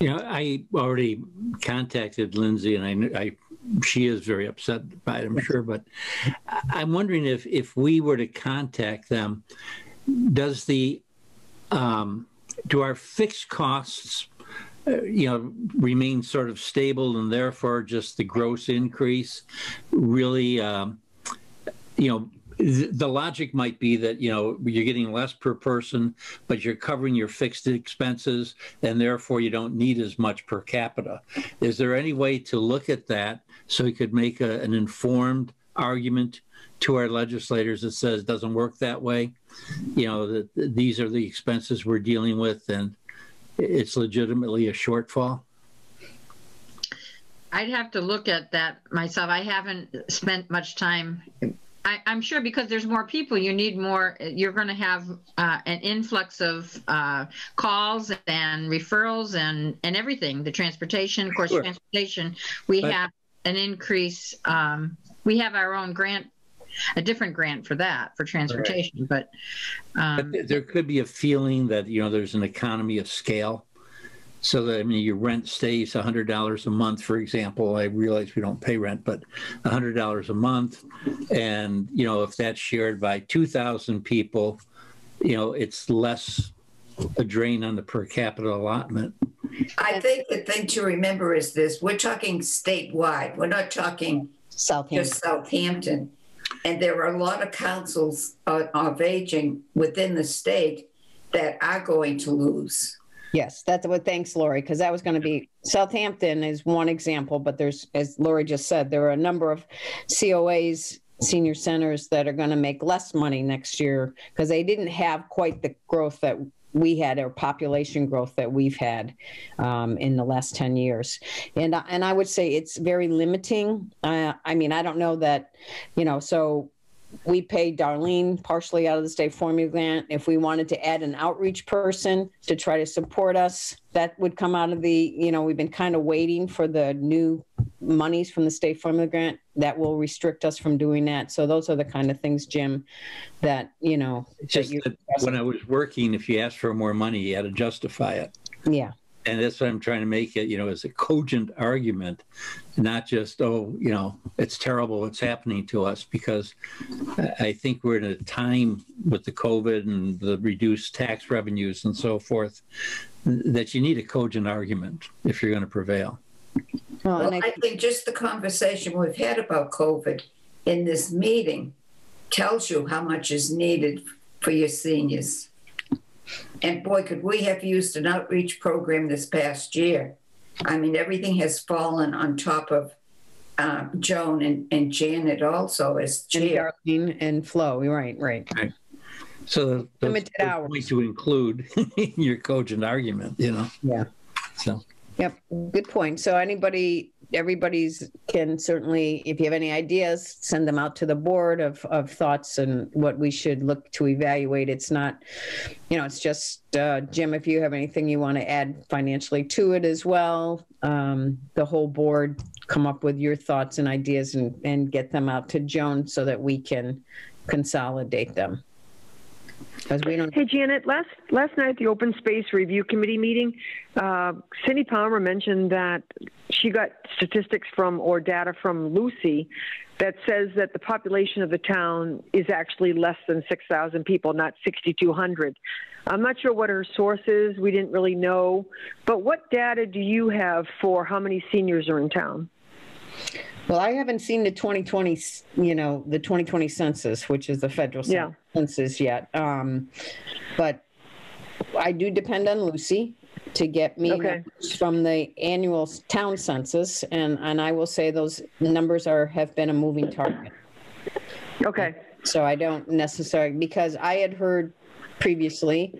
I already contacted Lindsay, and she is very upset by it, I'm sure. But I'm wondering if we were to contact them, do our fixed costs remain sort of stable, and therefore just the gross increase really, the logic might be that, you're getting less per person, but you're covering your fixed expenses, and therefore you don't need as much per capita. Is there any way to look at that so we could make an informed argument to our legislators that says it doesn't work that way? That these are the expenses we're dealing with, and it's legitimately a shortfall? I'd have to look at that myself. I haven't spent much time. I'm sure because there's more people, you need more. You're going to have an influx of calls and referrals and everything. The transportation, of course, sure. Transportation. We have an increase. We have our own grant, a different grant for that, for transportation. Right. But there could be a feeling that there's an economy of scale. So that, your rent stays $100 a month, for example. I realize we don't pay rent, but $100 a month. And, if that's shared by 2,000 people, it's less a drain on the per capita allotment. I think the thing to remember is this: we're talking statewide. We're not talking just Southampton. And there are a lot of councils of aging within the state that are going to lose. Yes, that's what. Thanks, Lori, because that was going to be Southampton is one example, but there's, as Lori just said, there are a number of COAs senior centers that are going to make less money next year because they didn't have quite the growth that we had, or population growth that we've had in the last 10 years. And I would say it's very limiting. I mean, I don't know that, so we paid Darlene partially out of the state formula grant. If we wanted to add an outreach person to try to support us, that would come out of the, we've been kind of waiting for the new monies from the state formula grant that will restrict us from doing that. So those are the kind of things, Jim, that, Just that when I was working, if you asked for more money, you had to justify it. Yeah. And that's what I'm trying to make it, as a cogent argument, not just, it's terrible what's happening to us, because I think we're in a time with the COVID and the reduced tax revenues and so forth that you need a cogent argument if you're going to prevail. Well, I think just the conversation we've had about COVID in this meeting tells you how much is needed for your seniors. And boy, could we have used an outreach program this past year. I mean, everything has fallen on top of Joan and Janet also as chair. And Darlene and Flo, right. So limited hours. Point to include in your cogent argument, Yeah. So. Yep, good point. So everybody's can certainly, if you have any ideas, send them out to the board of thoughts and what we should look to evaluate. It's not, it's just, Jim, if you have anything you want to add financially to it as well, the whole board come up with your thoughts and ideas and get them out to Joan so that we can consolidate them. Hey, Janet, last night at the Open Space Review Committee meeting, Cindy Palmer mentioned that she got statistics or data from Lucy that says that the population of the town is actually less than 6,000 people, not 6,200. I'm not sure what her source is. We didn't really know. But what data do you have for how many seniors are in town? Well, I haven't seen the 2020, the 2020 census, which is the federal census yet. But I do depend on Lucy to get me numbers from the annual town census. And I will say those numbers have been a moving target. Okay. So I don't necessarily, because I had heard previously,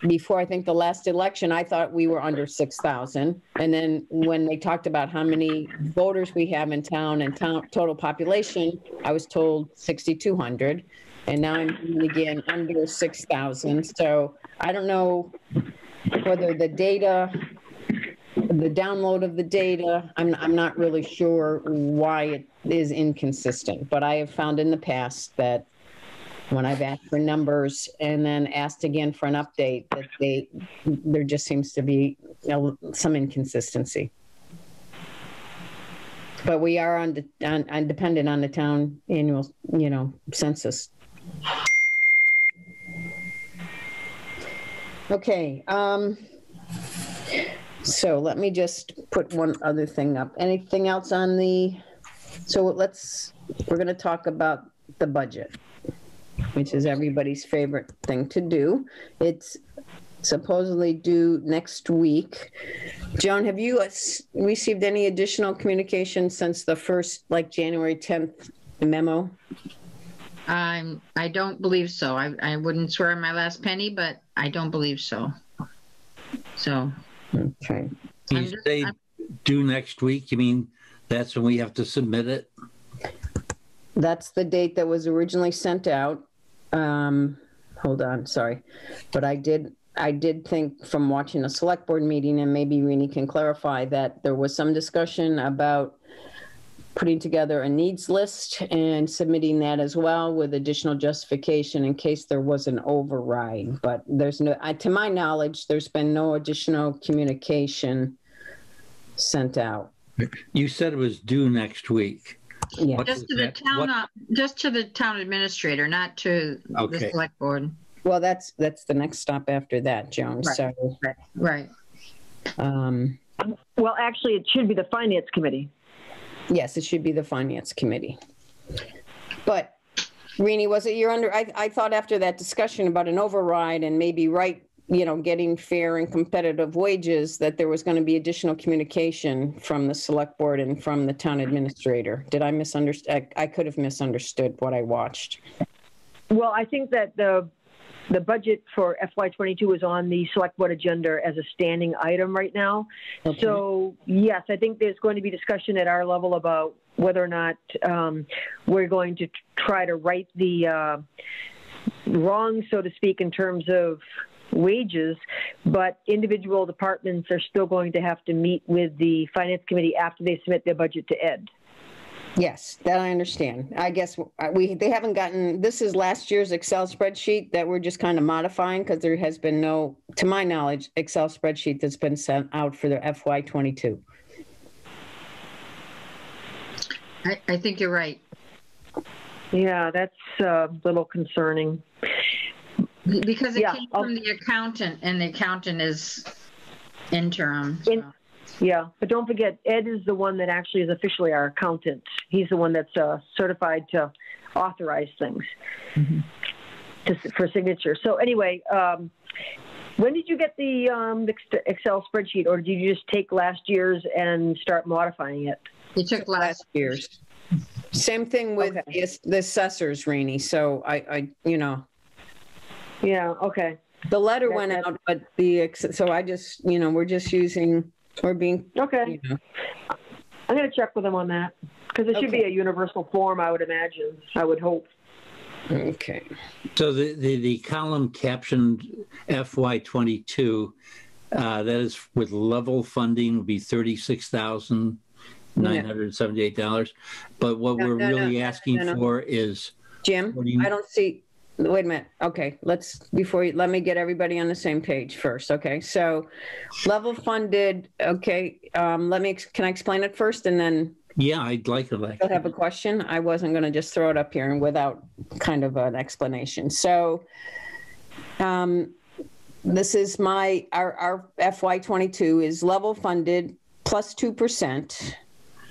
before I think the last election, I thought we were under 6,000. And then when they talked about how many voters we have in town and total population, I was told 6,200. And now I'm again under 6,000. So I don't know whether the data, the download of the data, I'm not really sure why it is inconsistent. But I have found in the past that when I've asked for numbers and then asked again for an update, that there just seems to be some inconsistency. But we are dependent on the town annual, census. Okay. So let me just put one other thing up. Anything else on we're going to talk about the budget, which is everybody's favorite thing to do. It's supposedly due next week. Joan, have you received any additional communication since the first, January 10th memo? I don't believe so. I wouldn't swear on my last penny, but I don't believe so. So. Okay. You say due next week, you mean that's when we have to submit it? That's the date that was originally sent out. Hold on, sorry. But I did think from watching a select board meeting, and maybe Rini can clarify, that there was some discussion about putting together a needs list and submitting that as well with additional justification in case there was an override. But there's to my knowledge, there's been no additional communication sent out. You said it was due next week. Yeah. Just to the town administrator, not to the select board. Well, that's the next stop after that, Joan. Right. So, right. Well, actually, it should be the finance committee. Yes, it should be the finance committee. But Rini, was it I thought after that discussion about an override and maybe getting fair and competitive wages, that there was going to be additional communication from the select board and from the town administrator. Did I misunderstand? I could have misunderstood what I watched. Well, I think that the budget for FY22 is on the select board agenda as a standing item right now. Okay. So yes, I think there's going to be discussion at our level about whether or not we're going to try to right the wrong, so to speak, in terms of wages, but individual departments are still going to have to meet with the finance committee after they submit their budget to Ed. Yes, that I understand. I guess they haven't gotten, this is last year's Excel spreadsheet that we're just kind of modifying, because there has been no, to my knowledge, Excel spreadsheet that's been sent out for the FY22. I think you're right. Yeah, that's a little concerning. Because it came from the accountant, and the accountant is interim. So. Yeah, but don't forget, Ed is the one that actually is officially our accountant. He's the one that's certified to authorize things for signature. So anyway, when did you get the Excel spreadsheet, or did you just take last year's and start modifying it? You took last year's. Same thing with the assessors, Rainey. So I. Yeah, okay. The letter went out, but so I just, we're just using, we're being. Okay. I'm going to check with them on that, because it should be a universal form, I would imagine, I would hope. Okay. So the column captioned FY22, that is with level funding would be $36,978. But what we're really asking for is. Jim, I don't see. Wait a minute. Okay, let me get everybody on the same page first. Okay, so level funded. Okay, can I explain it first, and then? Yeah, I'd like to. I have a question. I wasn't going to just throw it up here and without kind of an explanation. So, this is our FY22 is level funded plus 2%.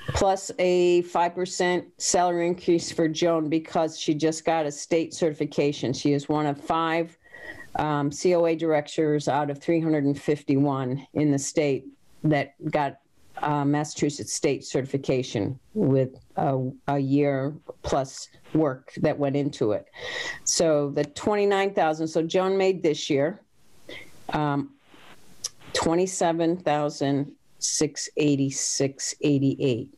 Plus a 5% salary increase for Joan, because she just got a state certification. She is one of 5 COA directors out of 351 in the state that got Massachusetts state certification with a year plus work that went into it. So the 29,000, so Joan made this year, 27,686.88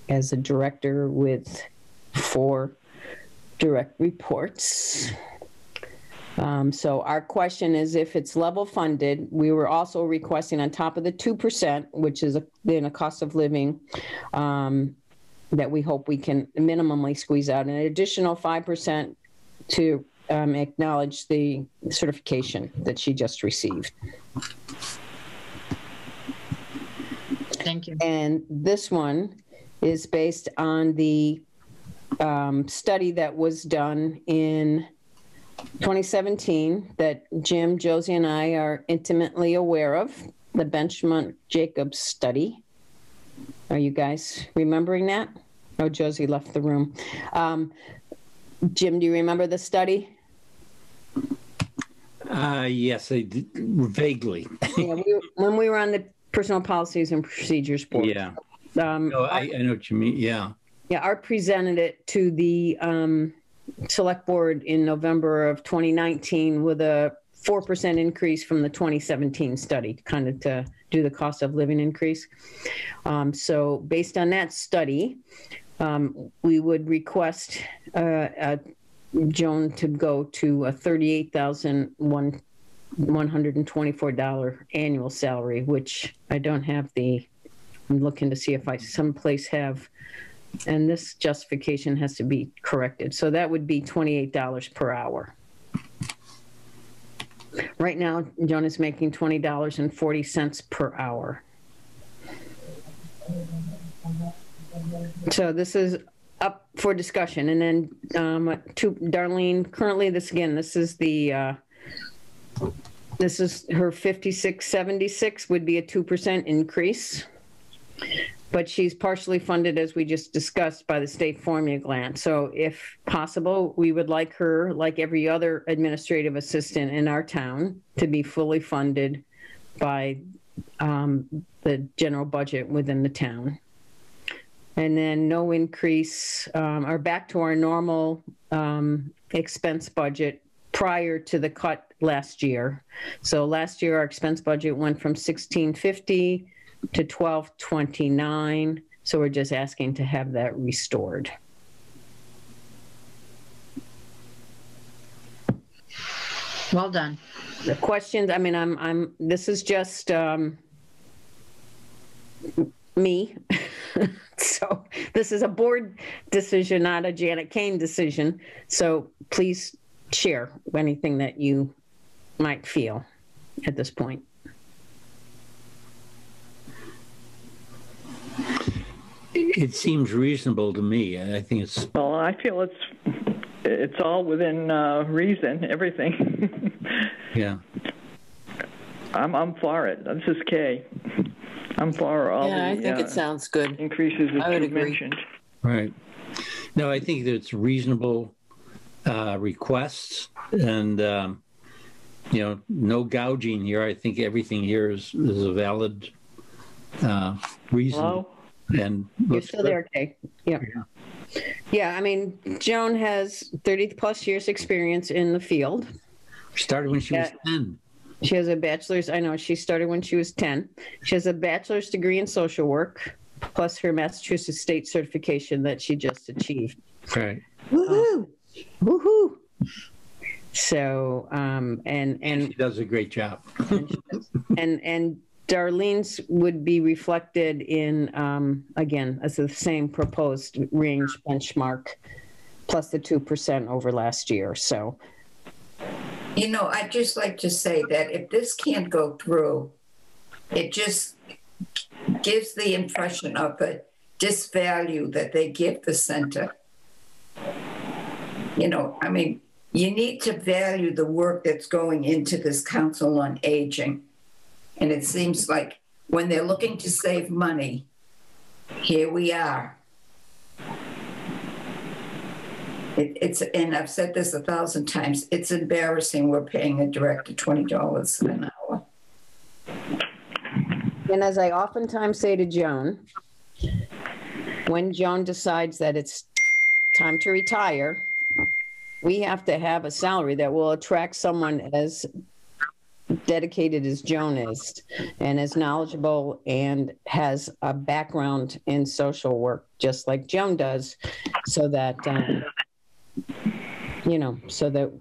as a director with 4 direct reports. So our question is, if it's level funded, we were also requesting on top of the 2%, which is then a cost of living that we hope we can minimally squeeze out, an additional 5% to acknowledge the certification that she just received. Thank you. And this one is based on the study that was done in 2017 that Jim, Josie, and I are intimately aware of, the Benchmark-Jacobs study. Are you guys remembering that? Oh, Josie left the room. Jim, do you remember the study? Yes, I did, vaguely. Yeah, when we were on the Personal Policies and Procedures Board. Yeah. I know what you mean. Yeah. Yeah, Art presented it to the Select Board in November of 2019 with a 4% increase from the 2017 study, kind of to do the cost of living increase. So based on that study, we would request Joan to go to a $38,124 annual salary, which I don't have I'm looking to see if I someplace have, and this justification has to be corrected. So that would be $28 per hour. Right now, Joan is making $20.40 per hour. So this is up for discussion. And then to Darlene, currently this is her 5676 would be a 2% increase. but she's partially funded, as we just discussed, by the state formula grant. So if possible, we would like her, like every other administrative assistant in our town, to be fully funded by the general budget within the town. And then no increase, or back to our normal expense budget prior to the cut last year. So last year, our expense budget went from 1,650 to 1,229. So we're just asking to have that restored. Well done. The questions, I mean, this is just me. So this is a board decision, not a Janet Kane decision. So please share anything that you might feel at this point. It seems reasonable to me. I think it's. Well, I feel it's all within reason. Everything. Yeah. I'm for it. This is Kay. I'm for all I think it sounds good. Increases that I would you agree. mentioned. Right. No, I think that it's reasonable requests, and no gouging here. I think everything here is a valid reason. Hello? And you're still there, Kay. Yeah. Yeah, I mean, Joan has 30 plus years experience in the field. Started when she was 10. She has a bachelor's. I know she started when she was 10. She has a bachelor's degree in social work, plus her Massachusetts state certification that she just achieved. Right. Woohoo! Woohoo! So, and she does a great job. and Darlene's would be reflected in, again, as the same proposed range benchmark, plus the 2% over last year. So. I'd just like to say that if this can't go through, it just gives the impression of a disvalue that they give the center. I mean, you need to value the work that's going into this Council on Aging. And it seems like when they're looking to save money, here we are. And I've said this 1,000 times, it's embarrassing we're paying a director $20 an hour. And as I oftentimes say to Joan, when Joan decides that it's time to retire, we have to have a salary that will attract someone as dedicated as Joan is, and as knowledgeable and has a background in social work, just like Joan does, so that, so that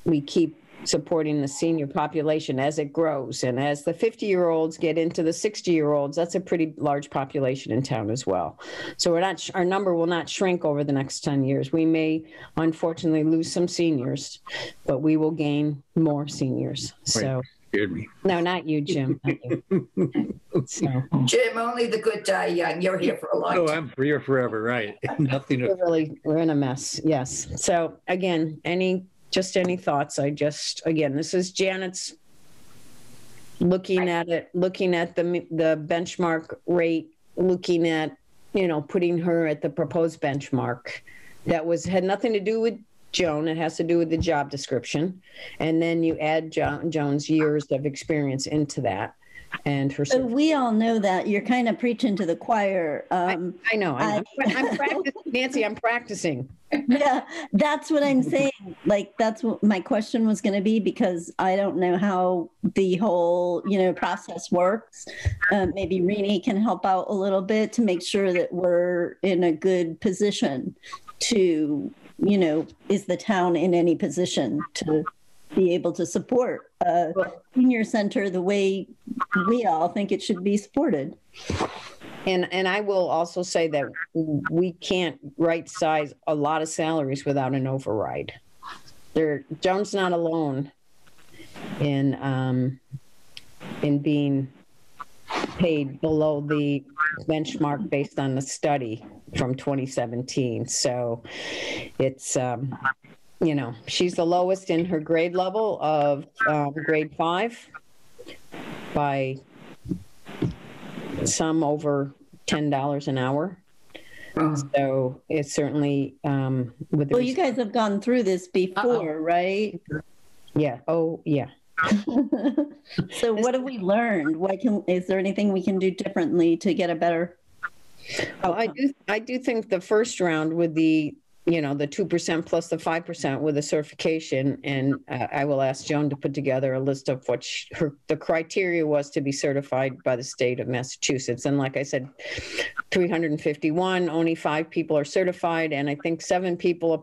we keep supporting the senior population as it grows. And as the 50-year-olds get into the 60-year-olds, that's a pretty large population in town as well. So our number will not shrink over the next 10 years. We may, unfortunately, lose some seniors, but we will gain more seniors. So, scared me. No, not you, Jim. Not you. So. Jim, only the good die young. You're here for a long time. Oh, I'm here forever, right? Nothing. We're in a mess. Yes. So again, any thoughts? Again, this is Janet's looking at it, looking at the benchmark rate, looking at, putting her at the proposed benchmark. That had nothing to do with Joan. It has to do with the job description. And then you add Joan's years of experience into that. And her. So we all know that you're kind of preaching to the choir. I know. I'm practicing, Nancy. I'm practicing. Yeah, that's what I'm saying. Like, that's what my question was going to be, because I don't know how the whole, process works. Maybe Renee can help out a little bit to make sure that we're in a good position to, is the town in any position to be able to support a senior center the way we all think it should be supported. And I will also say that we can't right size a lot of salaries without an override. Joan's not alone in being paid below the benchmark based on the study from 2017. So it's she's the lowest in her grade level of grade 5 by some over $10 an hour. So it's certainly with the Well, you guys have gone through this before, right? Yeah. Oh, yeah. So what have we learned? Is there anything we can do differently to get a better? Oh, I do think the first round with the, you know, the 2% plus the 5% with the certification, and I will ask Joan to put together a list of what the criteria was to be certified by the state of Massachusetts. And like I said, 351, only 5 people are certified, and I think 17 people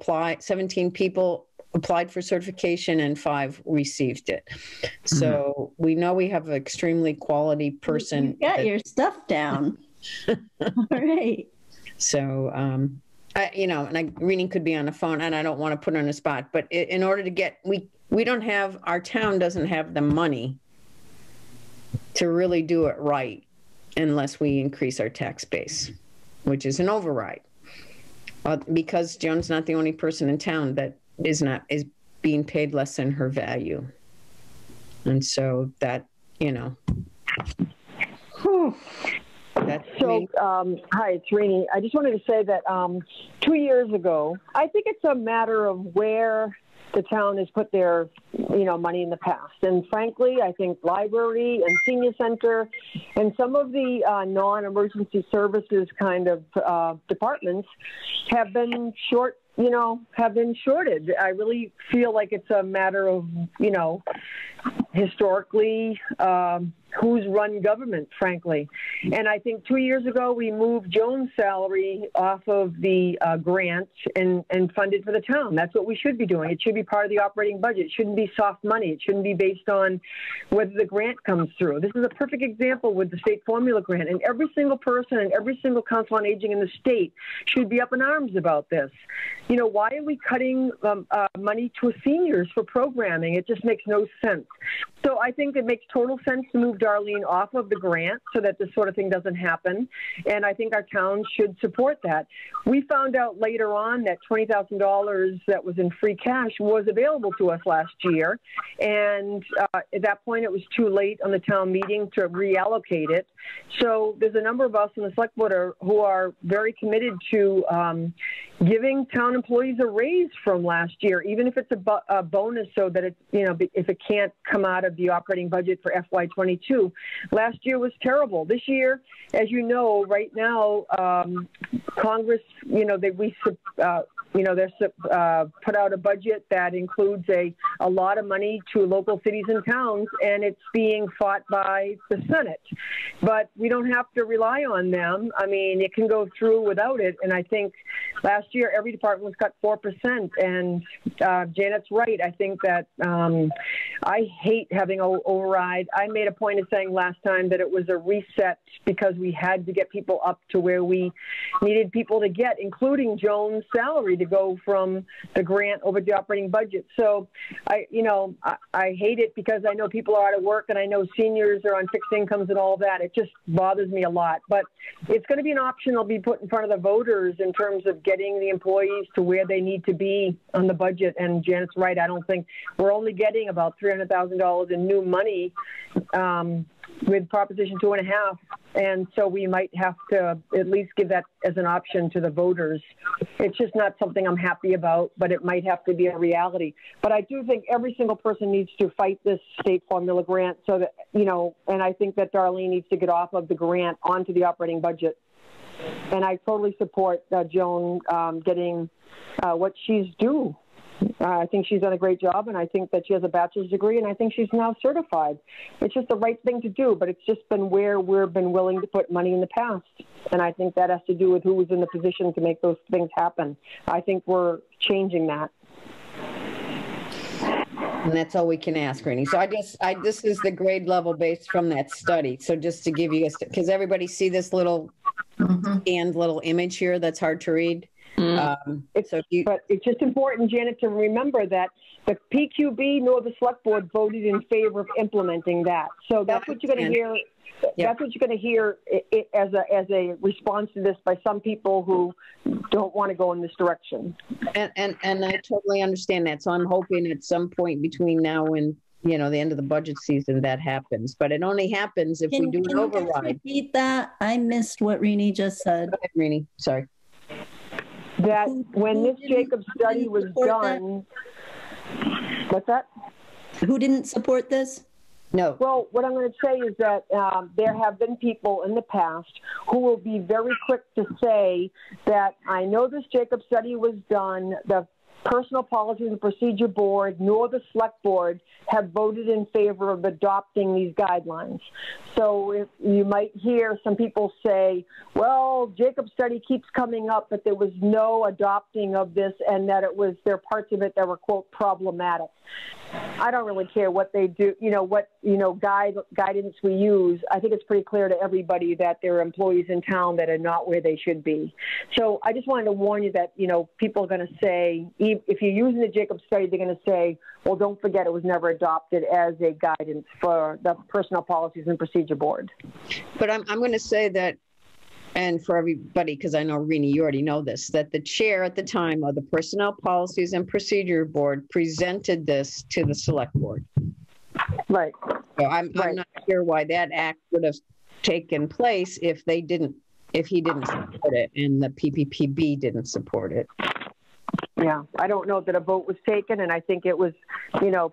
applied for certification and 5 received it. So we know we have an extremely quality person. You got your stuff down. All right. So, you know, and Rini could be on the phone, and I don't want to put her on the spot, but in order to get, we don't have, our town doesn't have the money to really do it right unless we increase our tax base, which is an override. Because Joan's not the only person in town that is being paid less than her value. And so that, you know. So, hi, it's Rini. I just wanted to say that 2 years ago, I think it's a matter of where the town has put their, you know, money in the past. And frankly, I think library and senior center and some of the non-emergency services kind of departments have been shorted. I really feel like it's a matter of, you know, historically, who's run government, frankly. And I think 2 years ago, we moved Joan's salary off of the grant and funded for the town. That's what we should be doing. It should be part of the operating budget. It shouldn't be soft money. It shouldn't be based on whether the grant comes through. This is a perfect example with the state formula grant. And every single person and every single council on aging in the state should be up in arms about this. You know, why are we cutting money to seniors for programming? It just makes no sense. So I think it makes total sense to move Darlene off of the grant so that this sort of thing doesn't happen. And I think our town should support that. We found out later on that $20,000 that was in free cash was available to us last year. And at that point, it was too late on the town meeting to reallocate it. So there's a number of us in the select board who are very committed to giving town employees a raise from last year, even if it's a bonus, so that it's, you know, if it can't come out of the operating budget for FY22. Last year was terrible. This year, as you know, right now, Congress, you know, they're put out a budget that includes a lot of money to local cities and towns, and it's being fought by the Senate. But we don't have to rely on them. I mean, it can go through without it. And I think last year every department was cut 4%. And Janet's right. I think that I hate having an override. I made a point of saying last time that it was a reset because we had to get people up to where we needed people to get, including Joan's salary, to go from the grant over the operating budget. So I hate it because I know people are out of work and I know seniors are on fixed incomes and all that. It just bothers me a lot. But it's going to be an option that'll be put in front of the voters in terms of getting the employees to where they need to be on the budget. And Janet's right. I don't think we're only getting about $300,000 in new money with Proposition 2.5. And so we might have to at least give that as an option to the voters. It's just not something I'm happy about, but it might have to be a reality. But I do think every single person needs to fight this state formula grant so that, you know, and I think that Darlene needs to get off of the grant onto the operating budget. And I totally support Joan getting what she's due. I think she's done a great job, and I think that she has a bachelor's degree, and I think she's now certified. It's just the right thing to do, but it's just been where we've been willing to put money in the past. And I think that has to do with who was in the position to make those things happen. I think we're changing that. And that's all we can ask, Rini. So this is the grade level based from that study. So just to give you because everybody see this little scanned little image here that's hard to read. But it's just important, Janet, to remember that the PQB nor the select board voted in favor of implementing that. So that's what you're going to hear. That's what you're going to hear as a response to this by some people who don't want to go in this direction. And I totally understand that. So I'm hoping at some point between now and you know, the end of the budget season, that happens. But it only happens if we do an Can you override. repeat that? I missed what Rini just said. Go ahead, Rini, sorry. That when this didn't- Jacob study was support that? done, what's that? Who didn't support this? No. Well, what I'm going to say is that there have been people in the past who will be very quick to say that I know this Jacob study was done, the Personal Policies and Procedure Board nor the Select Board have voted in favor of adopting these guidelines. So if you might hear some people say, well, Jacob study keeps coming up, but there was no adopting of this and that it was there are parts of it that were, quote, problematic. I don't really care what they do, guidance we use. I think it's pretty clear to everybody that there are employees in town that are not where they should be. So I just wanted to warn you that, people are going to say, if you're using the Jacob study, they're going to say, well, don't forget it was never adopted as a guidance for the Personnel Policies and Procedure Board. But I'm going to say that, and for everybody, because I know, Rini, you already know this, that the chair at the time of the Personnel Policies and Procedure Board presented this to the Select Board. Right. So I'm not sure why that act would have taken place if he didn't support it and the PPPB didn't support it. Yeah, I don't know that a vote was taken, and I think it was,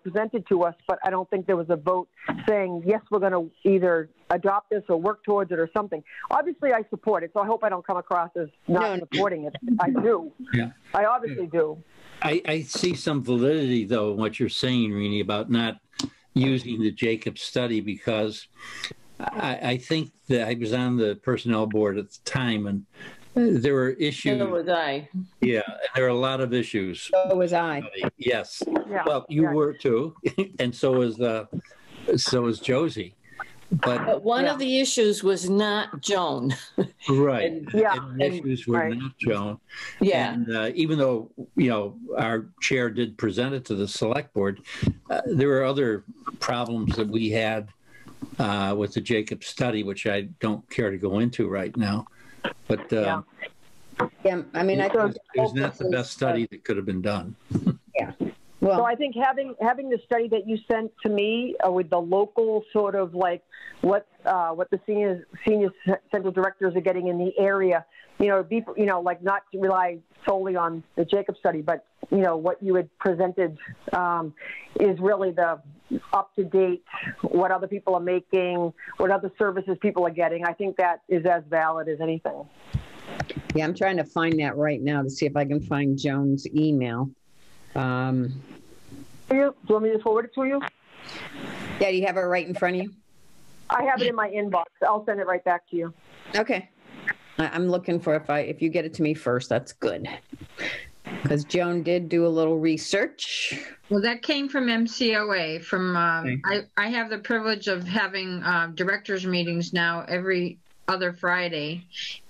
presented to us, but I don't think there was a vote saying, yes, we're going to either adopt this or work towards it or something. Obviously, I support it, so I hope I don't come across as not supporting it. I do. Yeah. I obviously do. I see some validity, though, in what you're saying, Rini, about not using the Jacob study, because I think that I was on the personnel board at the time, and there were issues. So was I. Yeah, there are a lot of issues. So was I. Yes. Yeah. Well, you were too, and so was Josie. But one of the issues was not Joan. Right. And, and the issues were not Joan. Yeah. And even though, our chair did present it to the Select Board, there were other problems that we had with the Jacob study, which I don't care to go into right now. But yeah, I mean, I think it was not the best study that could have been done. Yeah. Well, so I think having the study that you sent to me with the local sort of like what the senior central directors are getting in the area, like not to rely solely on the Jacob study, but what you had presented is really the up to date, what other people are making, what other services people are getting. I think that is as valid as anything. Yeah, I'm trying to find that right now to see if I can find Joan's email. Do you want me to forward it to you? Yeah, you have it right in front of you? I have it in my inbox. I'll send it right back to you. Okay. I'm looking for if you get it to me first, that's good. Because Joan did do a little research. Well, that came from MCOA. I have the privilege of having directors meetings now every other Friday,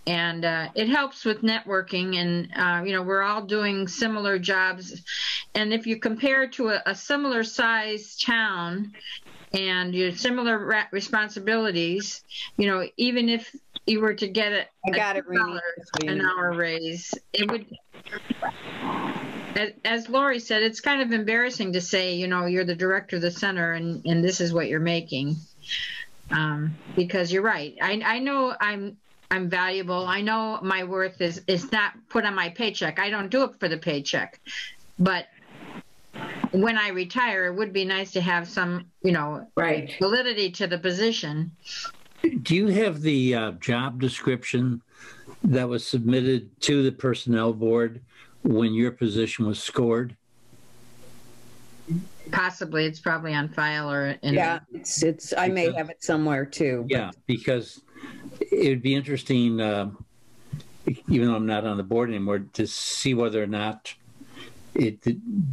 and it helps with networking. And we're all doing similar jobs, and if you compare to a similar size town and your similar responsibilities, even if you were to get an hour raise, it would. As Lori said, it's kind of embarrassing to say, you're the director of the center and this is what you're making. Because you're right. I know I'm valuable. I know my worth is not put on my paycheck. I don't do it for the paycheck. But when I retire, it would be nice to have some, validity to the position. Do you have the job description that was submitted to the personnel board when your position was scored? Possibly. It's probably on file it's I may have it somewhere too. Yeah, because it would be interesting, even though I'm not on the board anymore, to see whether or not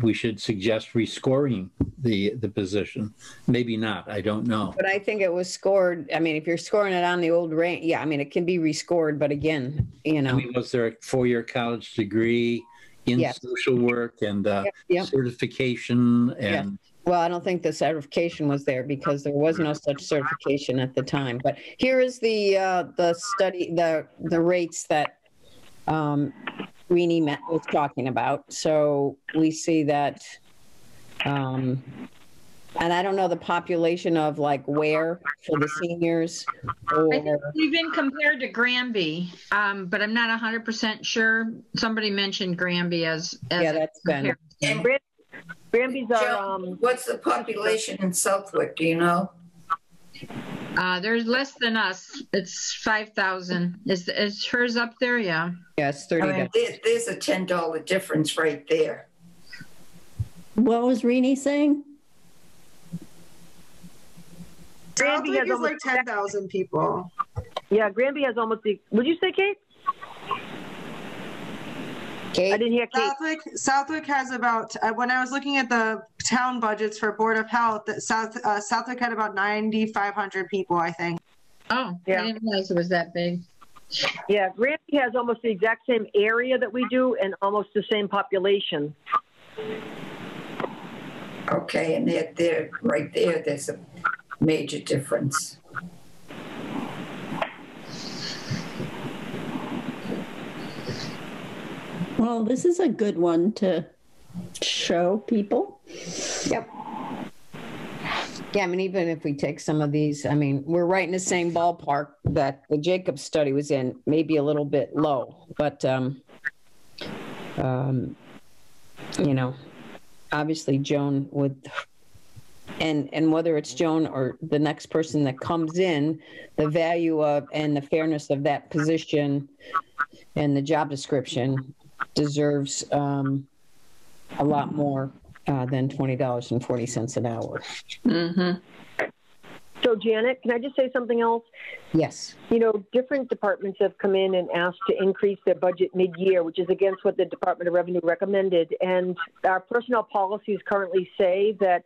we should suggest rescoring the position. Maybe not. I don't know. But I think it was scored. I mean, if you're scoring it on the old rank, yeah, I mean, it can be rescored. But again, I mean, was there a 4-year college degree in social work and certification? And well, I don't think the certification was there because there was no such certification at the time. But here is the study, the rates that Rini was talking about. So we see that And I don't know the population of like where for the seniors. Or... I think we've been compared to Granby, but I'm not 100% sure. Somebody mentioned Granby as yeah, that's been. And Granby's are. Joe, what's the population in Southwark? Do you know? There's less than us. It's 5,000. Is hers up there? Yeah. Yes, 30. I mean, there's a $10 difference right there. What was Rini saying? Granby has like 10,000 people. Yeah, Granby has almost the. Would you say, Kate? Kate? I didn't hear Kate. Southwark has about, when I was looking at the town budgets for Board of Health, Southwark had about 9,500 people, I think. Oh, yeah. I didn't realize it was that big. Yeah, Granby has almost the exact same area that we do and almost the same population. Okay, and they're right there. There's a major difference. Well, this is a good one to show people. Yep. Yeah, I mean, even if we take some of these, I mean, we're right in the same ballpark that the Jacobs study was in, maybe a little bit low, but, you know, obviously Joan would, and whether it's Joan or the next person that comes in, the value of and the fairness of that position and the job description deserves a lot more than $20.40 an hour. Mm-hmm. So Janet, can I just say something else? Yes. You know, different departments have come in and asked to increase their budget mid-year, which is against what the Department of Revenue recommended. And our personnel policies currently say that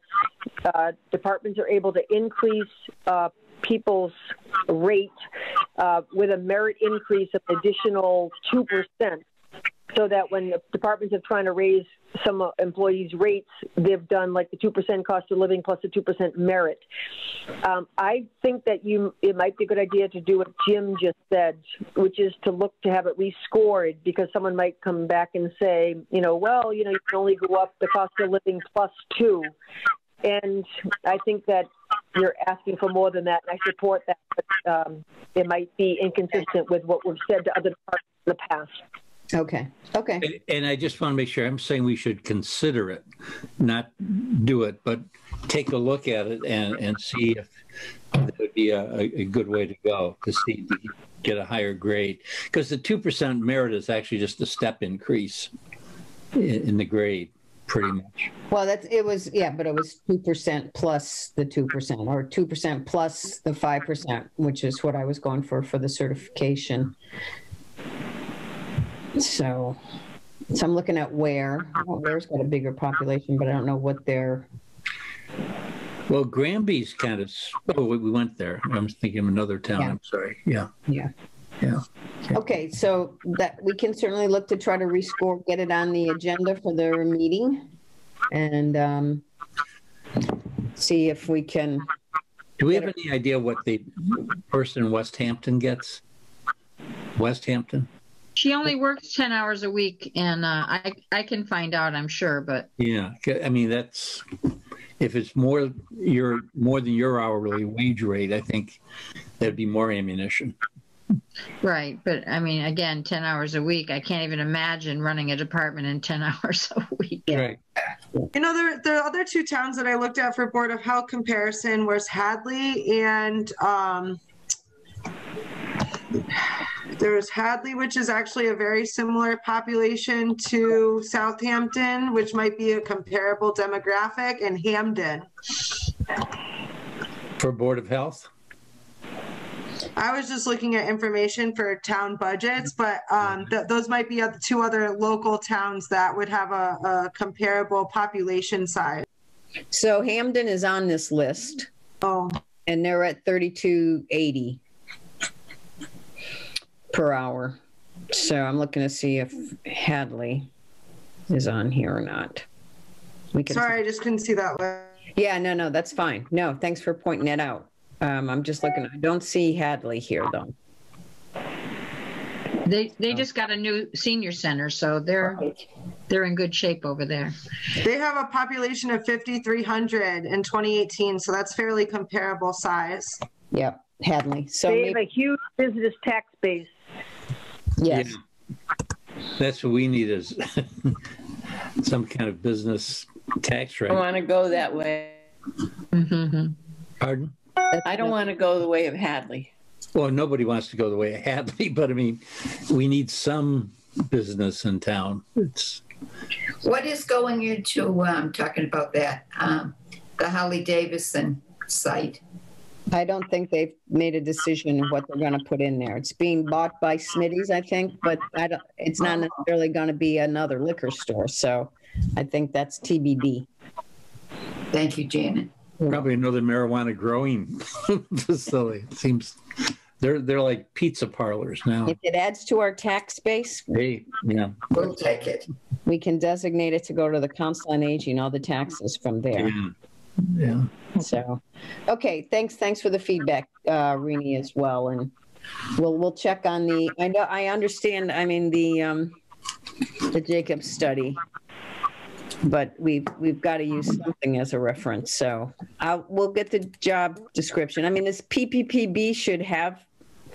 departments are able to increase people's rate with a merit increase of additional 2%. So that when the departments are trying to raise some employees' rates, they've done like the 2% cost of living plus the 2% merit. I think that it might be a good idea to do what Jim just said, which is to look to have it rescored, because someone might come back and say, you know, well, you know, you can only go up the cost of living plus 2. And I think that you're asking for more than that, and I support that. But it might be inconsistent with what we've said to other departments in the past. Okay. Okay. And I just want to make sure, I'm saying we should consider it, not do it, but take a look at it and see if that would be a good way to go to see to get a higher grade. Because the 2% merit is actually just a step increase in the grade, pretty much. Well, it was 2% plus the 2%, or 2% plus the 5%, which is what I was going for the certification. So I'm looking at Ware's got a bigger population, but I don't know what their. Well, Granby's kind of. Oh, we went there. I'm thinking of another town. Yeah. I'm sorry. Yeah. Yeah. Yeah. Okay, so that we can certainly look to try to rescore, get it on the agenda for their meeting, and see if we can. Do we have any idea what the person in Westhampton gets? Westhampton? She only works 10 hours a week, and I can find out, I'm sure, but. Yeah, I mean, that's, if it's more than your hourly wage rate, I think that'd be more ammunition. Right, but I mean, again, 10 hours a week, I can't even imagine running a department in 10 hours a week. Right. You know, the other two towns that I looked at for Board of Health comparison was Hadley and there's Hadley, which is actually a very similar population to Southampton, which might be a comparable demographic, and Hamden. For Board of Health? I was just looking at information for town budgets, but those might be two other local towns that would have a comparable population size. So Hamden is on this list. Oh. And they're at $32.80 per hour. So I'm looking to see if Hadley is on here or not. Sorry, I just couldn't see that list. Yeah, no, that's fine. No, thanks for pointing that out. I'm just looking. I don't see Hadley here, though. They just got a new senior center, so they're in good shape over there. They have a population of 5,300 in 2018, so that's fairly comparable size. Yep, Hadley. So they have a huge business tax base. Yes. Yeah. That's what we need is some kind of business tax rate. I want to go that way. Mm-hmm. Pardon? I don't want to go the way of Hadley. Well, nobody wants to go the way of Hadley, but I mean, we need some business in town. What is going into, talking about that, the Harley-Davidson site? I don't think they've made a decision of what they're going to put in there. It's being bought by Smitty's, I think, but it's not necessarily going to be another liquor store. So I think that's TBD. Thank you, Janet. Probably another marijuana growing facility. It seems they're like pizza parlors now. If it adds to our tax base, yeah, we'll take it. We can designate it to go to the Council on Aging, all the taxes from there. Yeah. So, okay, thanks for the feedback, Rini, as well, and we'll check on the. I understand. I mean the Jacob study, but we've got to use something as a reference. So we'll get the job description. I mean, this PPPB should have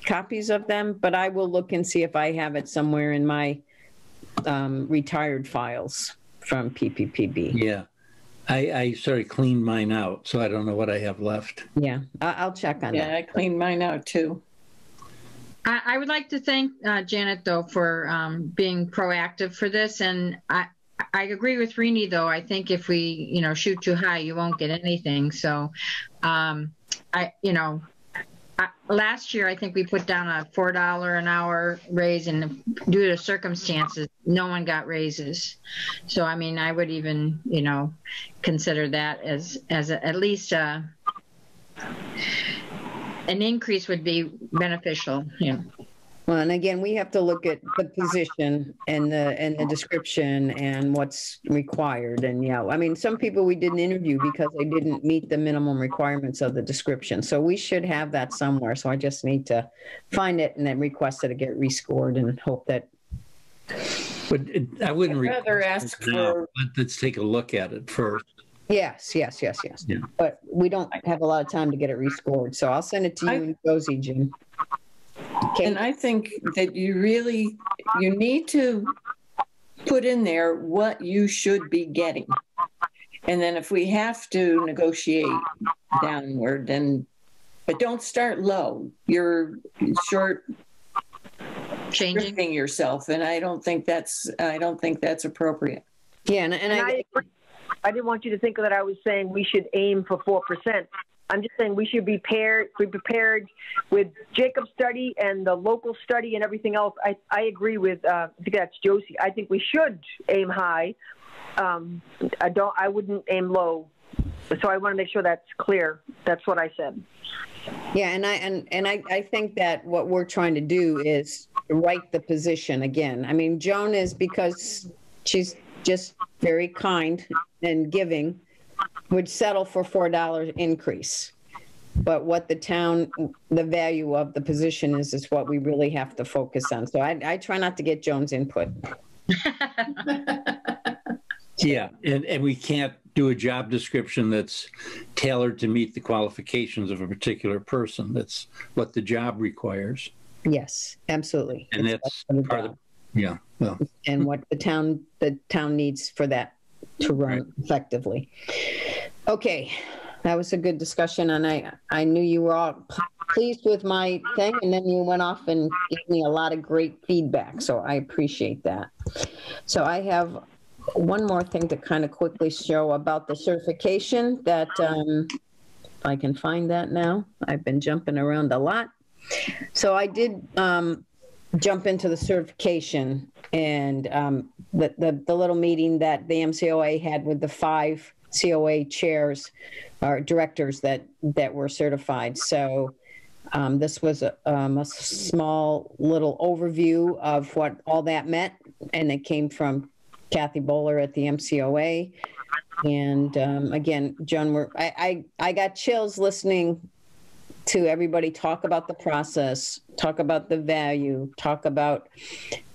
copies of them, but I will look and see if I have it somewhere in my retired files from PPPB. Yeah. I sort of cleaned mine out, so I don't know what I have left. Yeah, I'll check on that. Yeah, I cleaned mine out too. I would like to thank Janet, though, for being proactive for this. And I agree with Rini, though. I think if we, shoot too high, you won't get anything. So, last year, I think we put down a $4 an hour raise, and due to circumstances, no one got raises. So, I mean, I would even, consider that as at least an increase would be beneficial. Yeah. Well, and again, we have to look at the position and the description and what's required. And I mean, some people we didn't interview because they didn't meet the minimum requirements of the description. So we should have that somewhere. So I just need to find it and then request it to get rescored and hope that. But I wouldn't rather ask for. Let's take a look at it first. Yes. Yeah. But we don't have a lot of time to get it rescored. So I'll send it to you and Josie, Jim. Okay. And I think that you need to put in there what you should be getting. And then if we have to negotiate downward, but don't start low. You're changing yourself. And I don't think that's appropriate. Yeah. And I didn't want you to think that I was saying we should aim for 4%. I'm just saying we should be prepared with Jacob's study and the local study and everything else. I agree with, I think that's Josie. I think we should aim high. I wouldn't aim low. So I want to make sure that's clear. That's what I said. Yeah. And I think that what we're trying to do is right the position again. I mean, Joan is, because she's just very kind and giving, would settle for $4 increase. But what the value of the position is what we really have to focus on. So I try not to get Joan's input. Yeah, and we can't do a job description that's tailored to meet the qualifications of a particular person. That's what the job requires. Yes, absolutely. And that's part of and what the town needs for that to run effectively. Okay, that was a good discussion, and I knew you were all pleased with my thing, and then you went off and gave me a lot of great feedback, so I appreciate that. So I have one more thing to kind of quickly show about the certification that, if I can find that now. I've been jumping around a lot. So I did jump into the certification and the little meeting that the MCOA had with the 5 COA chairs or directors that were certified. So this was a small little overview of what all that meant, and it came from Kathy Bowler at the MCOA. And again, Joan, I got chills listening to everybody, talk about the process, talk about the value, talk about,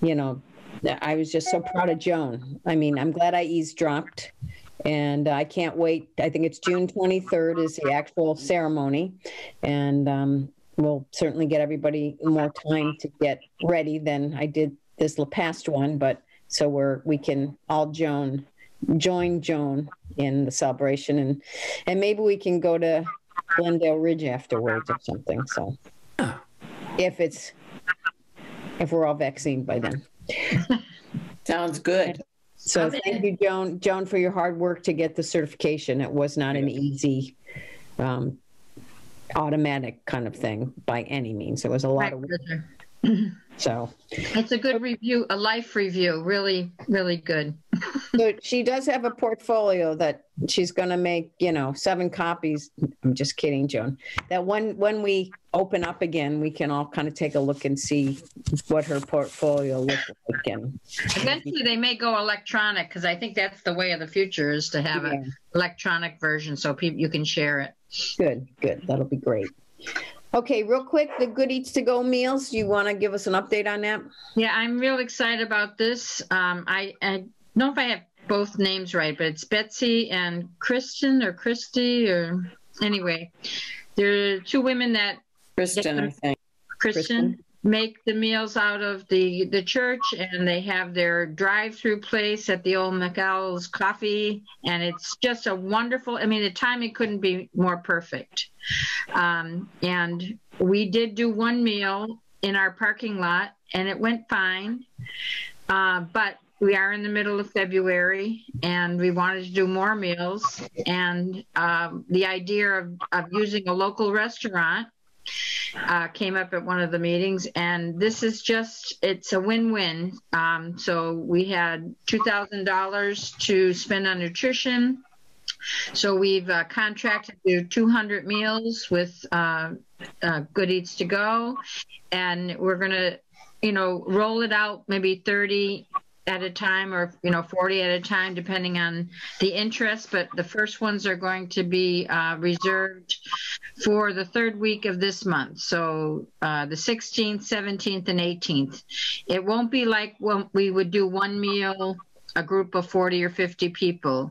you know, I was just so proud of Joan. I mean, I'm glad I eavesdropped, and I can't wait. I think it's June 23rd is the actual ceremony, and we'll certainly get everybody more time to get ready than I did this past one, but so we can all join Joan in the celebration, and maybe we can go to Glendale Ridge afterwards or something. So if we're all vaccinated by then. Sounds good. So thank you, Joan, for your hard work to get the certification. It was not an easy, automatic kind of thing by any means. It was a lot of work. So it's a good review, a life review, really, really good. So she does have a portfolio that she's going to make, 7 copies. I'm just kidding, Joan. That when we open up again, we can all kind of take a look and see what her portfolio looks like. And eventually they may go electronic, because I think that's the way of the future, is to have an electronic version so you can share it. Good. That'll be great. Okay, real quick, the Good Eats to Go meals. You want to give us an update on that? Yeah, I'm real excited about this. I don't know if I have both names right, but it's Betsy and Kristen or Christy, or anyway, there are 2 women that Kristen, I think. Kristen make the meals out of the church, and they have their drive-through place at the old McAll's Coffee, and it's just a wonderful, I mean, the timing couldn't be more perfect. And we did do 1 meal in our parking lot, and it went fine, but we are in the middle of February, and we wanted to do more meals, and the idea of using a local restaurant came up at one of the meetings, and this is it's a win-win. So we had $2,000 to spend on nutrition. So we've contracted to do 200 meals with Good Eats to Go, and we're going to, roll it out maybe 30 at a time, or 40 at a time, depending on the interest. But the first ones are going to be reserved for the 3rd week of this month, so the 16th, 17th, and 18th. It won't be like when we would do 1 meal, a group of 40 or 50 people.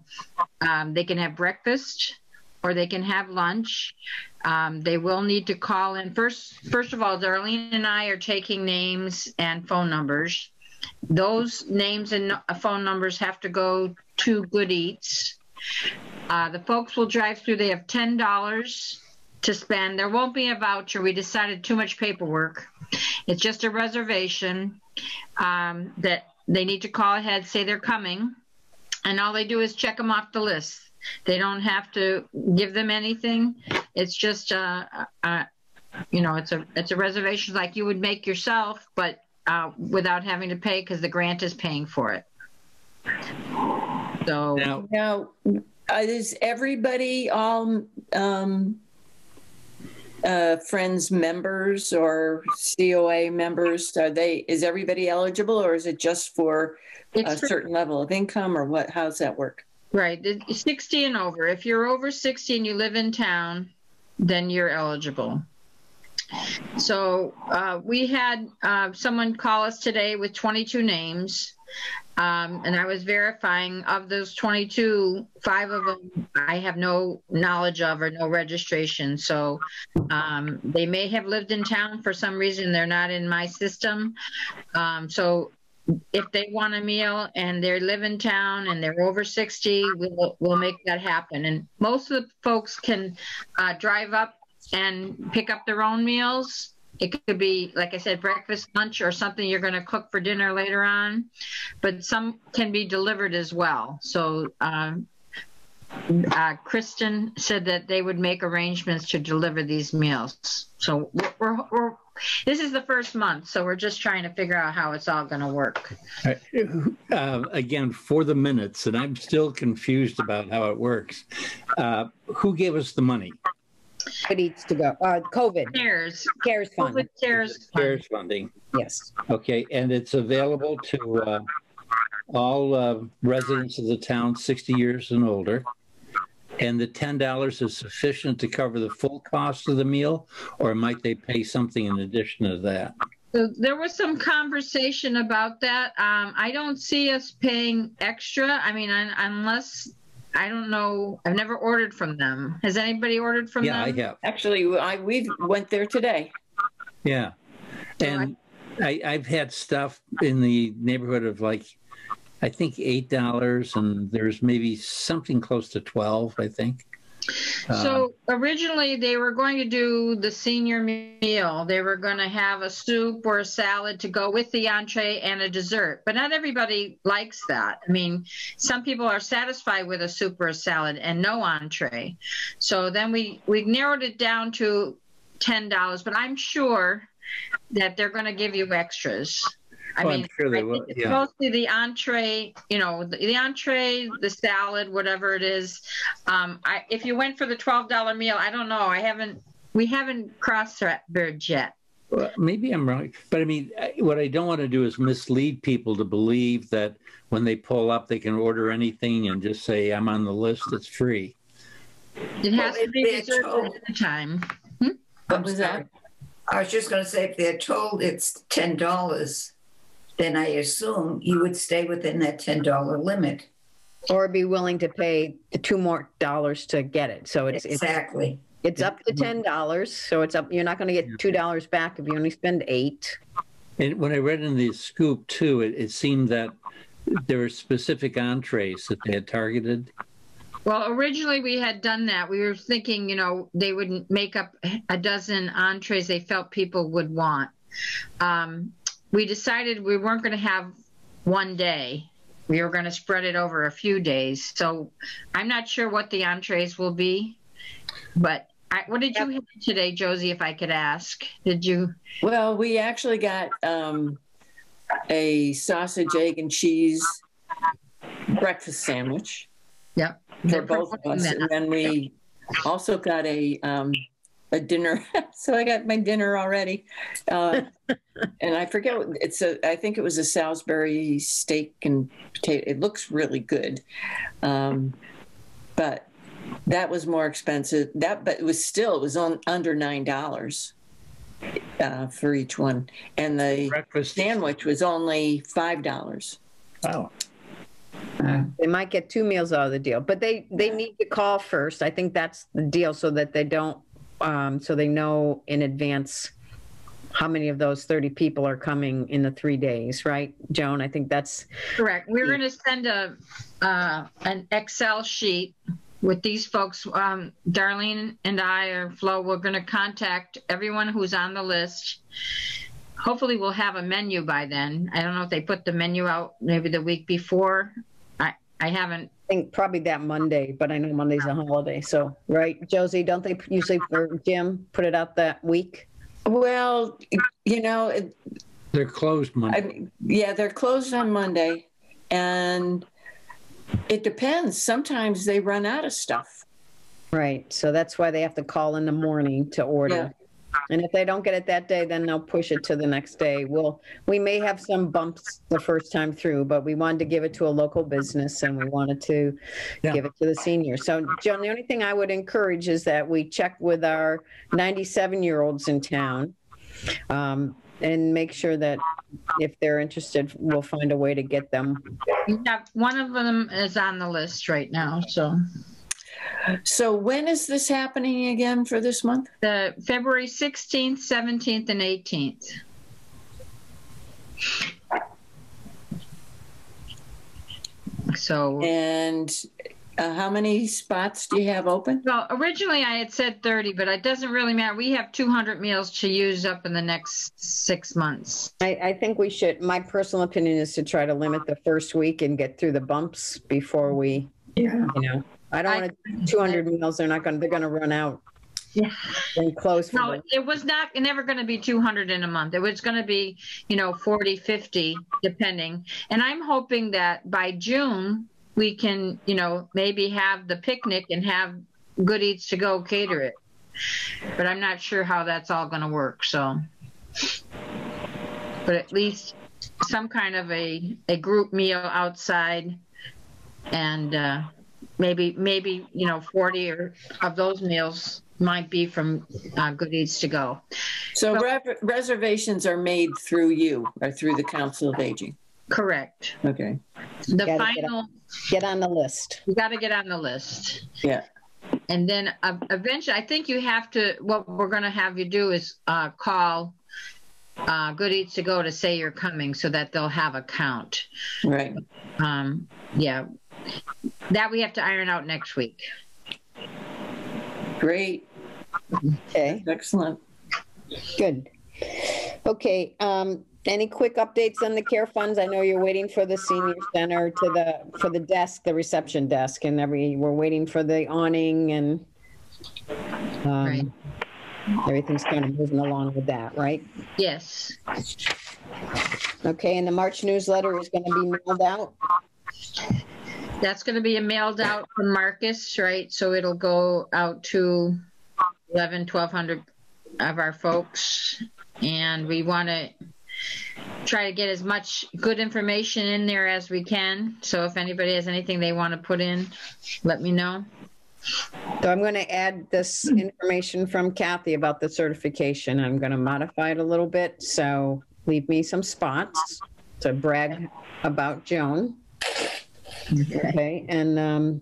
They can have breakfast, or they can have lunch. They will need to call in. First of all, Darlene and I are taking names and phone numbers. Those names and phone numbers have to go to Good Eats. The folks will drive through. They have $10 to spend. There won't be a voucher. We decided too much paperwork. It's just a reservation that they need to call ahead, say they're coming, and all they do is check them off the list. They don't have to give them anything. It's just it's a reservation like you would make yourself, but without having to pay, because the grant is paying for it. So now is everybody all Friends members or COA members? Is everybody eligible, or is it just for a certain level of income, or what? How's that work? Right, 60 and over. If you're over 60 and you live in town, then you're eligible. So we had someone call us today with 22 names, and I was verifying of those 22, 5 of them I have no knowledge of or no registration. So they may have lived in town for some reason. They're not in my system. So if they want a meal and they live in town and they're over 60, we'll make that happen. And most of the folks can drive up and pick up their own meals. It could be, like I said, breakfast, lunch, or something you're going to cook for dinner later on. But some can be delivered as well. So Kristen said that they would make arrangements to deliver these meals. So this is the first month, so we're just trying to figure out how it's all going to work. Again, for the minutes, and I'm still confused about how it works. Who gave us the money? It needs to go. COVID. CARES fund. COVID CARES funding. Yes. Okay, and it's available to all residents of the town 60 years and older. and the $10 is sufficient to cover the full cost of the meal, or might they pay something in addition to that? So there was some conversation about that. I don't see us paying extra. I mean, unless, I don't know, I've never ordered from them. Has anybody ordered from them? Yeah, I have. Actually, we went there today. Yeah. And I've had stuff in the neighborhood of like, I think $8, and there's maybe something close to 12, I think. So originally they were going to do the senior meal. They were going to have a soup or a salad to go with the entree and a dessert. But not everybody likes that. I mean, some people are satisfied with a soup or a salad and no entree. So then we narrowed it down to $10, but I'm sure that they're going to give you extras. I mean, I'm sure they will. It's mostly the entree, you know, the entree, the salad, whatever it is. If you went for the $12 meal, I don't know. We haven't crossed that bridge yet. Well, maybe I'm wrong, but I mean, what I don't want to do is mislead people to believe that when they pull up, they can order anything and just say, "I'm on the list. It's free." It has to be reserved at the time. What was that? I was just going to say, if they're told it's $10. Then I assume you would stay within that $10 limit. Or be willing to pay the $2 more to get it. So it's exactly. It's up to $10. So it's up. You're not going to get $2 back if you only spend $8. And when I read in the scoop too, it seemed that there were specific entrees that they had targeted. Well, originally we had done that. We were thinking, you know, they would make up a dozen entrees they felt people would want. We decided we weren't going to have one day. We were going to spread it over a few days. So I'm not sure what the entrees will be. But what did you have today, Josie, if I could ask? Did you? Well, we actually got a sausage, egg, and cheese breakfast sandwich. Yep. For both of us. And then we also got a dinner. So I got my dinner already. And I forget, I think it was a Salisbury steak and potato. It looks really good. But that was more expensive. But it was on under $9 for each one. And the breakfast sandwich was only $5. Wow. They might get 2 meals out of the deal, but they need to call first. I think that's the deal, so that they don't, so they know in advance how many of those 30 people are coming in the 3 days, right, Joan? I think that's correct. We're going to send an Excel sheet with these folks. Darlene and I, or Flo, we're going to contact everyone who's on the list. Hopefully we'll have a menu by then. I don't know if they put the menu out maybe the week before. I haven't. I think probably that Monday, but I know Monday's a holiday. So, right, Josie, don't they usually, or Jim, put it out that week? Well, you know. They're closed Monday. They're closed on Monday. And it depends. Sometimes they run out of stuff. Right. So that's why they have to call in the morning to order. Yeah. And if they don't get it that day, then they'll push it to the next day. We may have some bumps the first time through, but we wanted to give it to a local business, and we wanted to give it to the seniors. So, Joan, the only thing I would encourage is that we check with our 97-year-olds in town and make sure that if they're interested, we'll find a way to get them. Yeah, one of them is on the list right now, so. So when is this happening again for this month? The February 16th, 17th, and 18th. So. And how many spots do you have open? Well, originally I had said 30, but it doesn't really matter. We have 200 meals to use up in the next 6 months. I think we should, my personal opinion is to try to limit the first week and get through the bumps before we, you know. I don't want to do 200 meals. They're going to run out. Yeah. And close. No, it was never going to be 200 in a month. It was going to be, 40, 50, depending. And I'm hoping that by June we can, maybe have the picnic and have Good Eats to Go cater it. But I'm not sure how that's all going to work. So, but at least some kind of a group meal outside and, maybe 40 of those meals might be from Good Eats to Go. So reservations are made through you or through the Council of Aging. Correct. Okay. The Gotta final. get on the list. You got to get on the list. Yeah. And then eventually, I think you have to. What we're going to have you do is call Good Eats to Go to say you're coming, so that they'll have a count. Right. Yeah. That we have to iron out next week. Great. Okay. Excellent. Good. Okay. Any quick updates on the care funds? I know you're waiting for the senior center for the desk, the reception desk, and we're waiting for the awning, and Right. everything's kind of moving along with that, right? Yes. Okay, and the March newsletter is going to be mailed out? That's going to be mailed out from Marcus, right? So it'll go out to 1,200 of our folks. And we want to try to get as much good information in there as we can. So if anybody has anything they want to put in, let me know. So I'm going to add this information from Kathy about the certification. I'm going to modify it a little bit. So leave me some spots to brag about Joan. Okay. And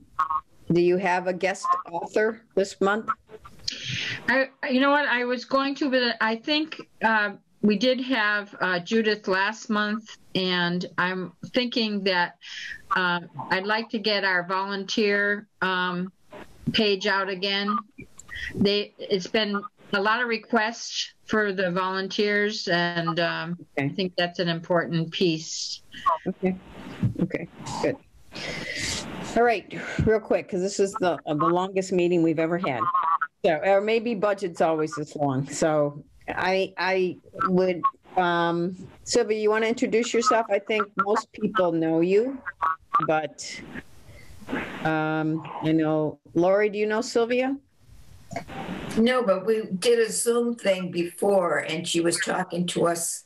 do you have a guest author this month? You know what? I was going to, but I think we did have Judith last month, and I'm thinking that I'd like to get our volunteer page out again. It's been a lot of requests for the volunteers, and I think that's an important piece. Okay. Okay. Good. All right. Real quick, because this is the longest meeting we've ever had. So, or maybe budget's always this long. So I would, Sylvia, you want to introduce yourself? I think most people know you, but I know, Lori, do you know Sylvia? No, but we did a Zoom thing before, and she was talking to us.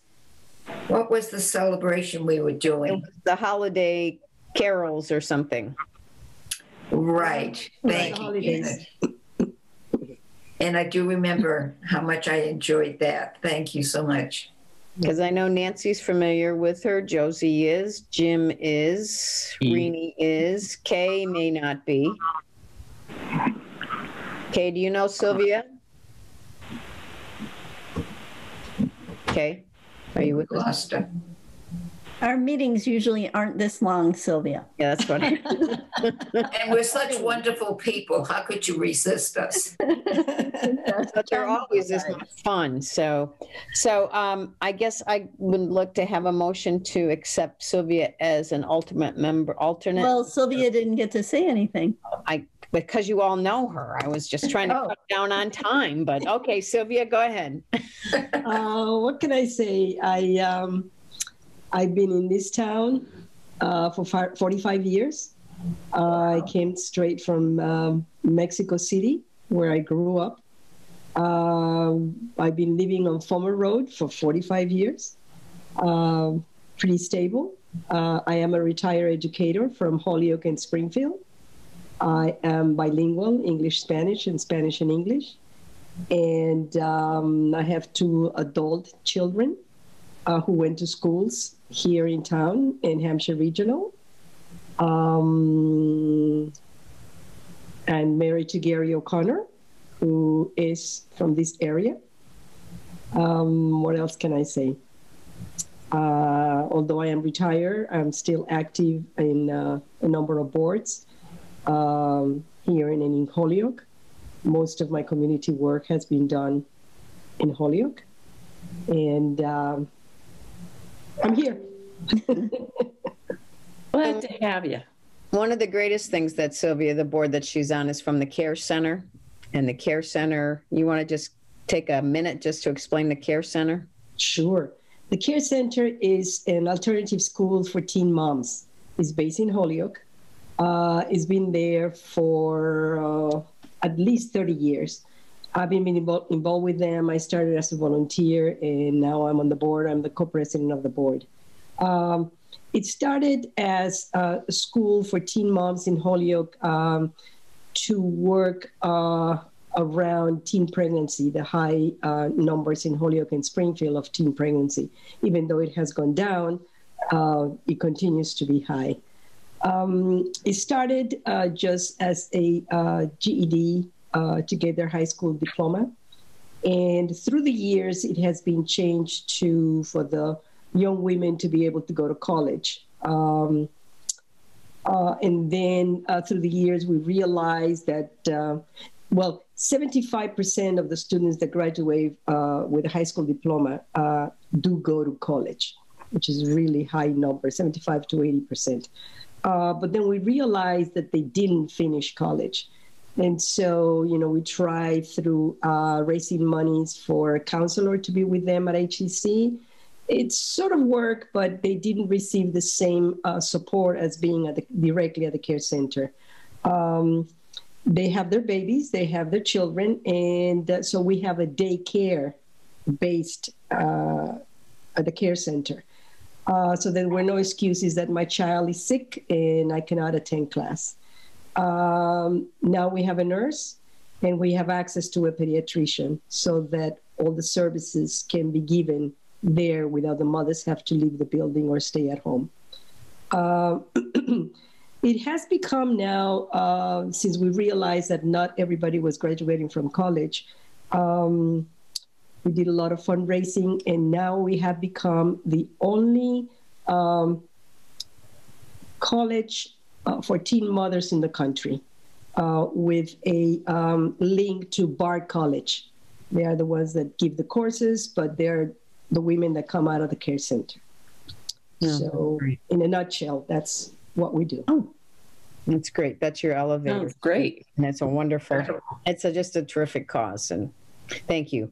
What was the celebration we were doing? The holiday carols or something. Right. Thank you. Janet. And I do remember how much I enjoyed that. Thank you so much. Because I know Nancy's familiar with her. Josie is. Jim is. Renee is. Kay may not be. Kay, do you know Sylvia? Kay, are you with us? Our meetings usually aren't this long, Sylvia. Yeah, that's what I And we're such wonderful people. How could you resist us? But they're always this much fun. So I guess I would look to have a motion to accept Sylvia as an alternate. Well, Sylvia didn't get to say anything. Because you all know her. I was just trying to cut down on time, but okay, Sylvia, go ahead. What can I say? I've been in this town for 45 years. I came straight from Mexico City, where I grew up. I've been living on Fulmer Road for 45 years. Pretty stable. I am a retired educator from Holyoke and Springfield. I am bilingual, English-Spanish, and Spanish and English. And I have 2 adult children who went to schools here in town in Hampshire Regional. I'm married to Gary O'Connor, who is from this area. What else can I say? Although I am retired, I'm still active in a number of boards here in Holyoke. Most of my community work has been done in Holyoke. And I'm here. Glad to have you. One of the greatest things that Sylvia, the board that she's on, is from the Care Center. And the Care Center, you want to just take a minute just to explain the Care Center? Sure. The Care Center is an alternative school for teen moms. It's based in Holyoke. It's been there for at least 30 years. I've been involved with them. I started as a volunteer, and now I'm on the board. I'm the co-president of the board. It started as a school for teen moms in Holyoke to work around teen pregnancy, the high numbers in Holyoke and Springfield of teen pregnancy. Even though it has gone down, it continues to be high. It started just as a GED to get their high school diploma. And through the years, it has been changed for the young women to be able to go to college. And then through the years, we realized that, 75% of the students that graduate with a high school diploma do go to college, which is a really high number, 75 to 80%. But then we realized that they didn't finish college. And so, we tried through raising monies for a counselor to be with them at HEC. It sort of worked, but they didn't receive the same support as being directly at the care center. They have their babies, they have their children, and so we have a daycare based at the care center. So there were no excuses that my child is sick and I cannot attend class. Now we have a nurse and we have access to a pediatrician so that all the services can be given there without the mothers have to leave the building or stay at home. It has become now, since we realized that not everybody was graduating from college, we did a lot of fundraising, and now we have become the only college for teen mothers in the country with a link to Bard College. They are the ones that give the courses, but they're the women that come out of the care center. Yeah, so great. In a nutshell, that's what we do. Oh, that's great. That's your elevator. Oh, great. And it's a wonderful, it's just a terrific cause. And thank you.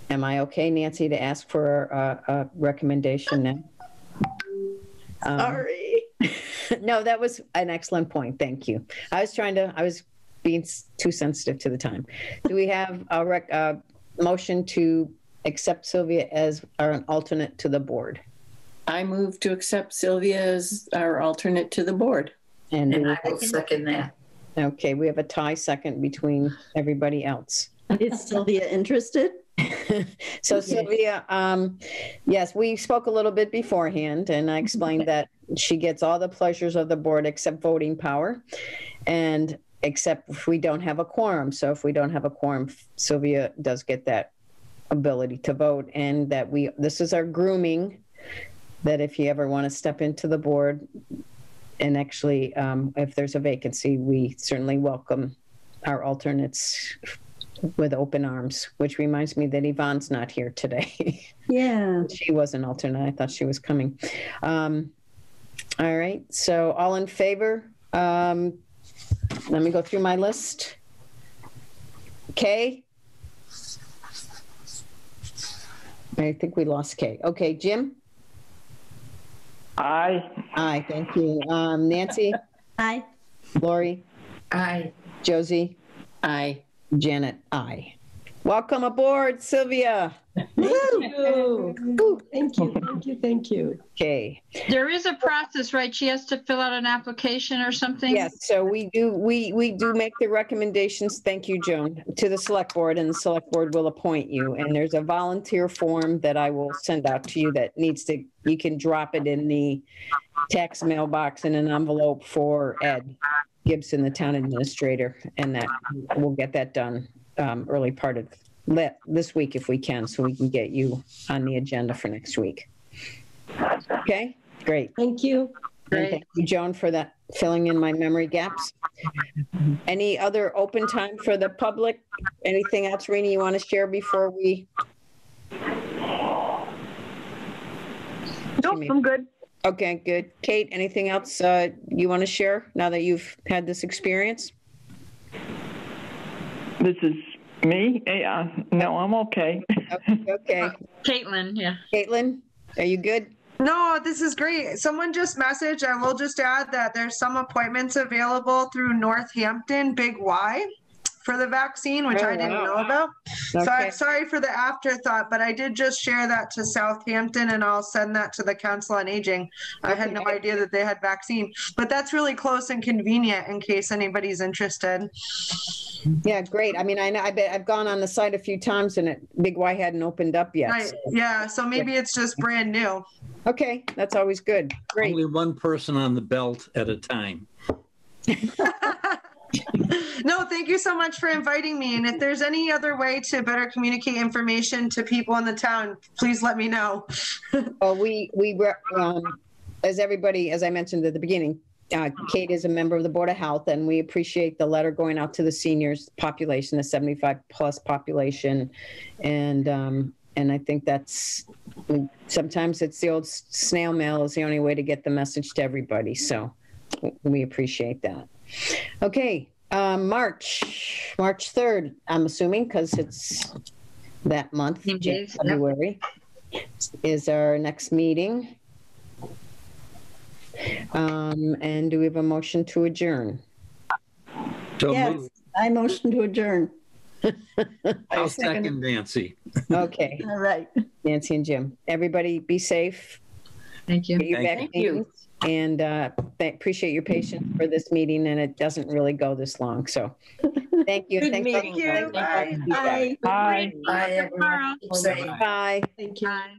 Am I okay, Nancy, to ask for a recommendation now? Sorry. No, that was an excellent point. Thank you. I was being too sensitive to the time. Do we have a motion to accept Sylvia as an alternate to the board? I move to accept Sylvia as our alternate to the board. And I will second that. Okay, we have a tie second between everybody else. Is Sylvia interested? So Sylvia, yes, we spoke a little bit beforehand, and I explained that she gets all the pleasures of the board except voting power, and except if we don't have a quorum. So if we don't have a quorum, Sylvia does get that ability to vote, and that this is our grooming, that if you ever want to step into the board, and actually if there's a vacancy, we certainly welcome our alternates with open arms, which reminds me that Yvonne's not here today. Yeah. She was an alternate. I thought she was coming. All right. So all in favor? Let me go through my list. Kay? I think we lost Kay. Okay, Jim? Aye. Aye, thank you. Nancy? Aye. Lori? Aye. Josie? Aye. Janet? Aye. Welcome aboard, Sylvia. Thank you. Thank you. Thank you. Thank you. Okay. There is a process, right? She has to fill out an application or something? Yes, so we do make the recommendations, thank you, Joan, to the select board, and the select board will appoint you. And there's a volunteer form that I will send out to you that you can drop it in the tax mailbox in an envelope for Ed Gibson, the town administrator, and that we'll get that done early part of this week if we can, so we can get you on the agenda for next week. Okay, great. Thank you. And thank you, Joan, for that, filling in my memory gaps. Any other open time for the public? Anything else, Rena, you want to share before we? Nope, I'm good. Okay, good. Kate, anything else you want to share now that you've had this experience? This is me? Yeah, no, I'm okay. Okay. Caitlin, yeah. Caitlin, are you good? No, this is great. Someone just messaged, and we'll just add that there's some appointments available through Northampton Big Y for the vaccine, which I didn't know about. So I'm sorry for the afterthought, but I did just share that to Southampton, and I'll send that to the Council on Aging. I had no idea that they had vaccine, but that's really close and convenient in case anybody's interested. Yeah, great. I mean, I bet I've gone on the site a few times and Big Y hadn't opened up yet. Right. So. Yeah. So maybe it's just brand new. Okay. That's always good. Great. Only one person on the belt at a time. No, thank you so much for inviting me. And if there's any other way to better communicate information to people in the town, please let me know. Well, as everybody, as I mentioned at the beginning, Kate is a member of the Board of Health, and we appreciate the letter going out to the seniors population, the 75 plus population. And I think that's, sometimes it's the old snail mail is the only way to get the message to everybody. So we appreciate that. Okay. March 3rd, I'm assuming, because it's that month, February, is our next meeting. And do we have a motion to adjourn? Yes, I motion to adjourn. I'll second Nancy. Okay. All right. Nancy and Jim. Everybody be safe. Thank you. Thank you. And appreciate your patience for this meeting, and it doesn't really go this long. So thank you. Thank you. Bye. Bye. Bye, everyone. Bye. Thank you. Bye.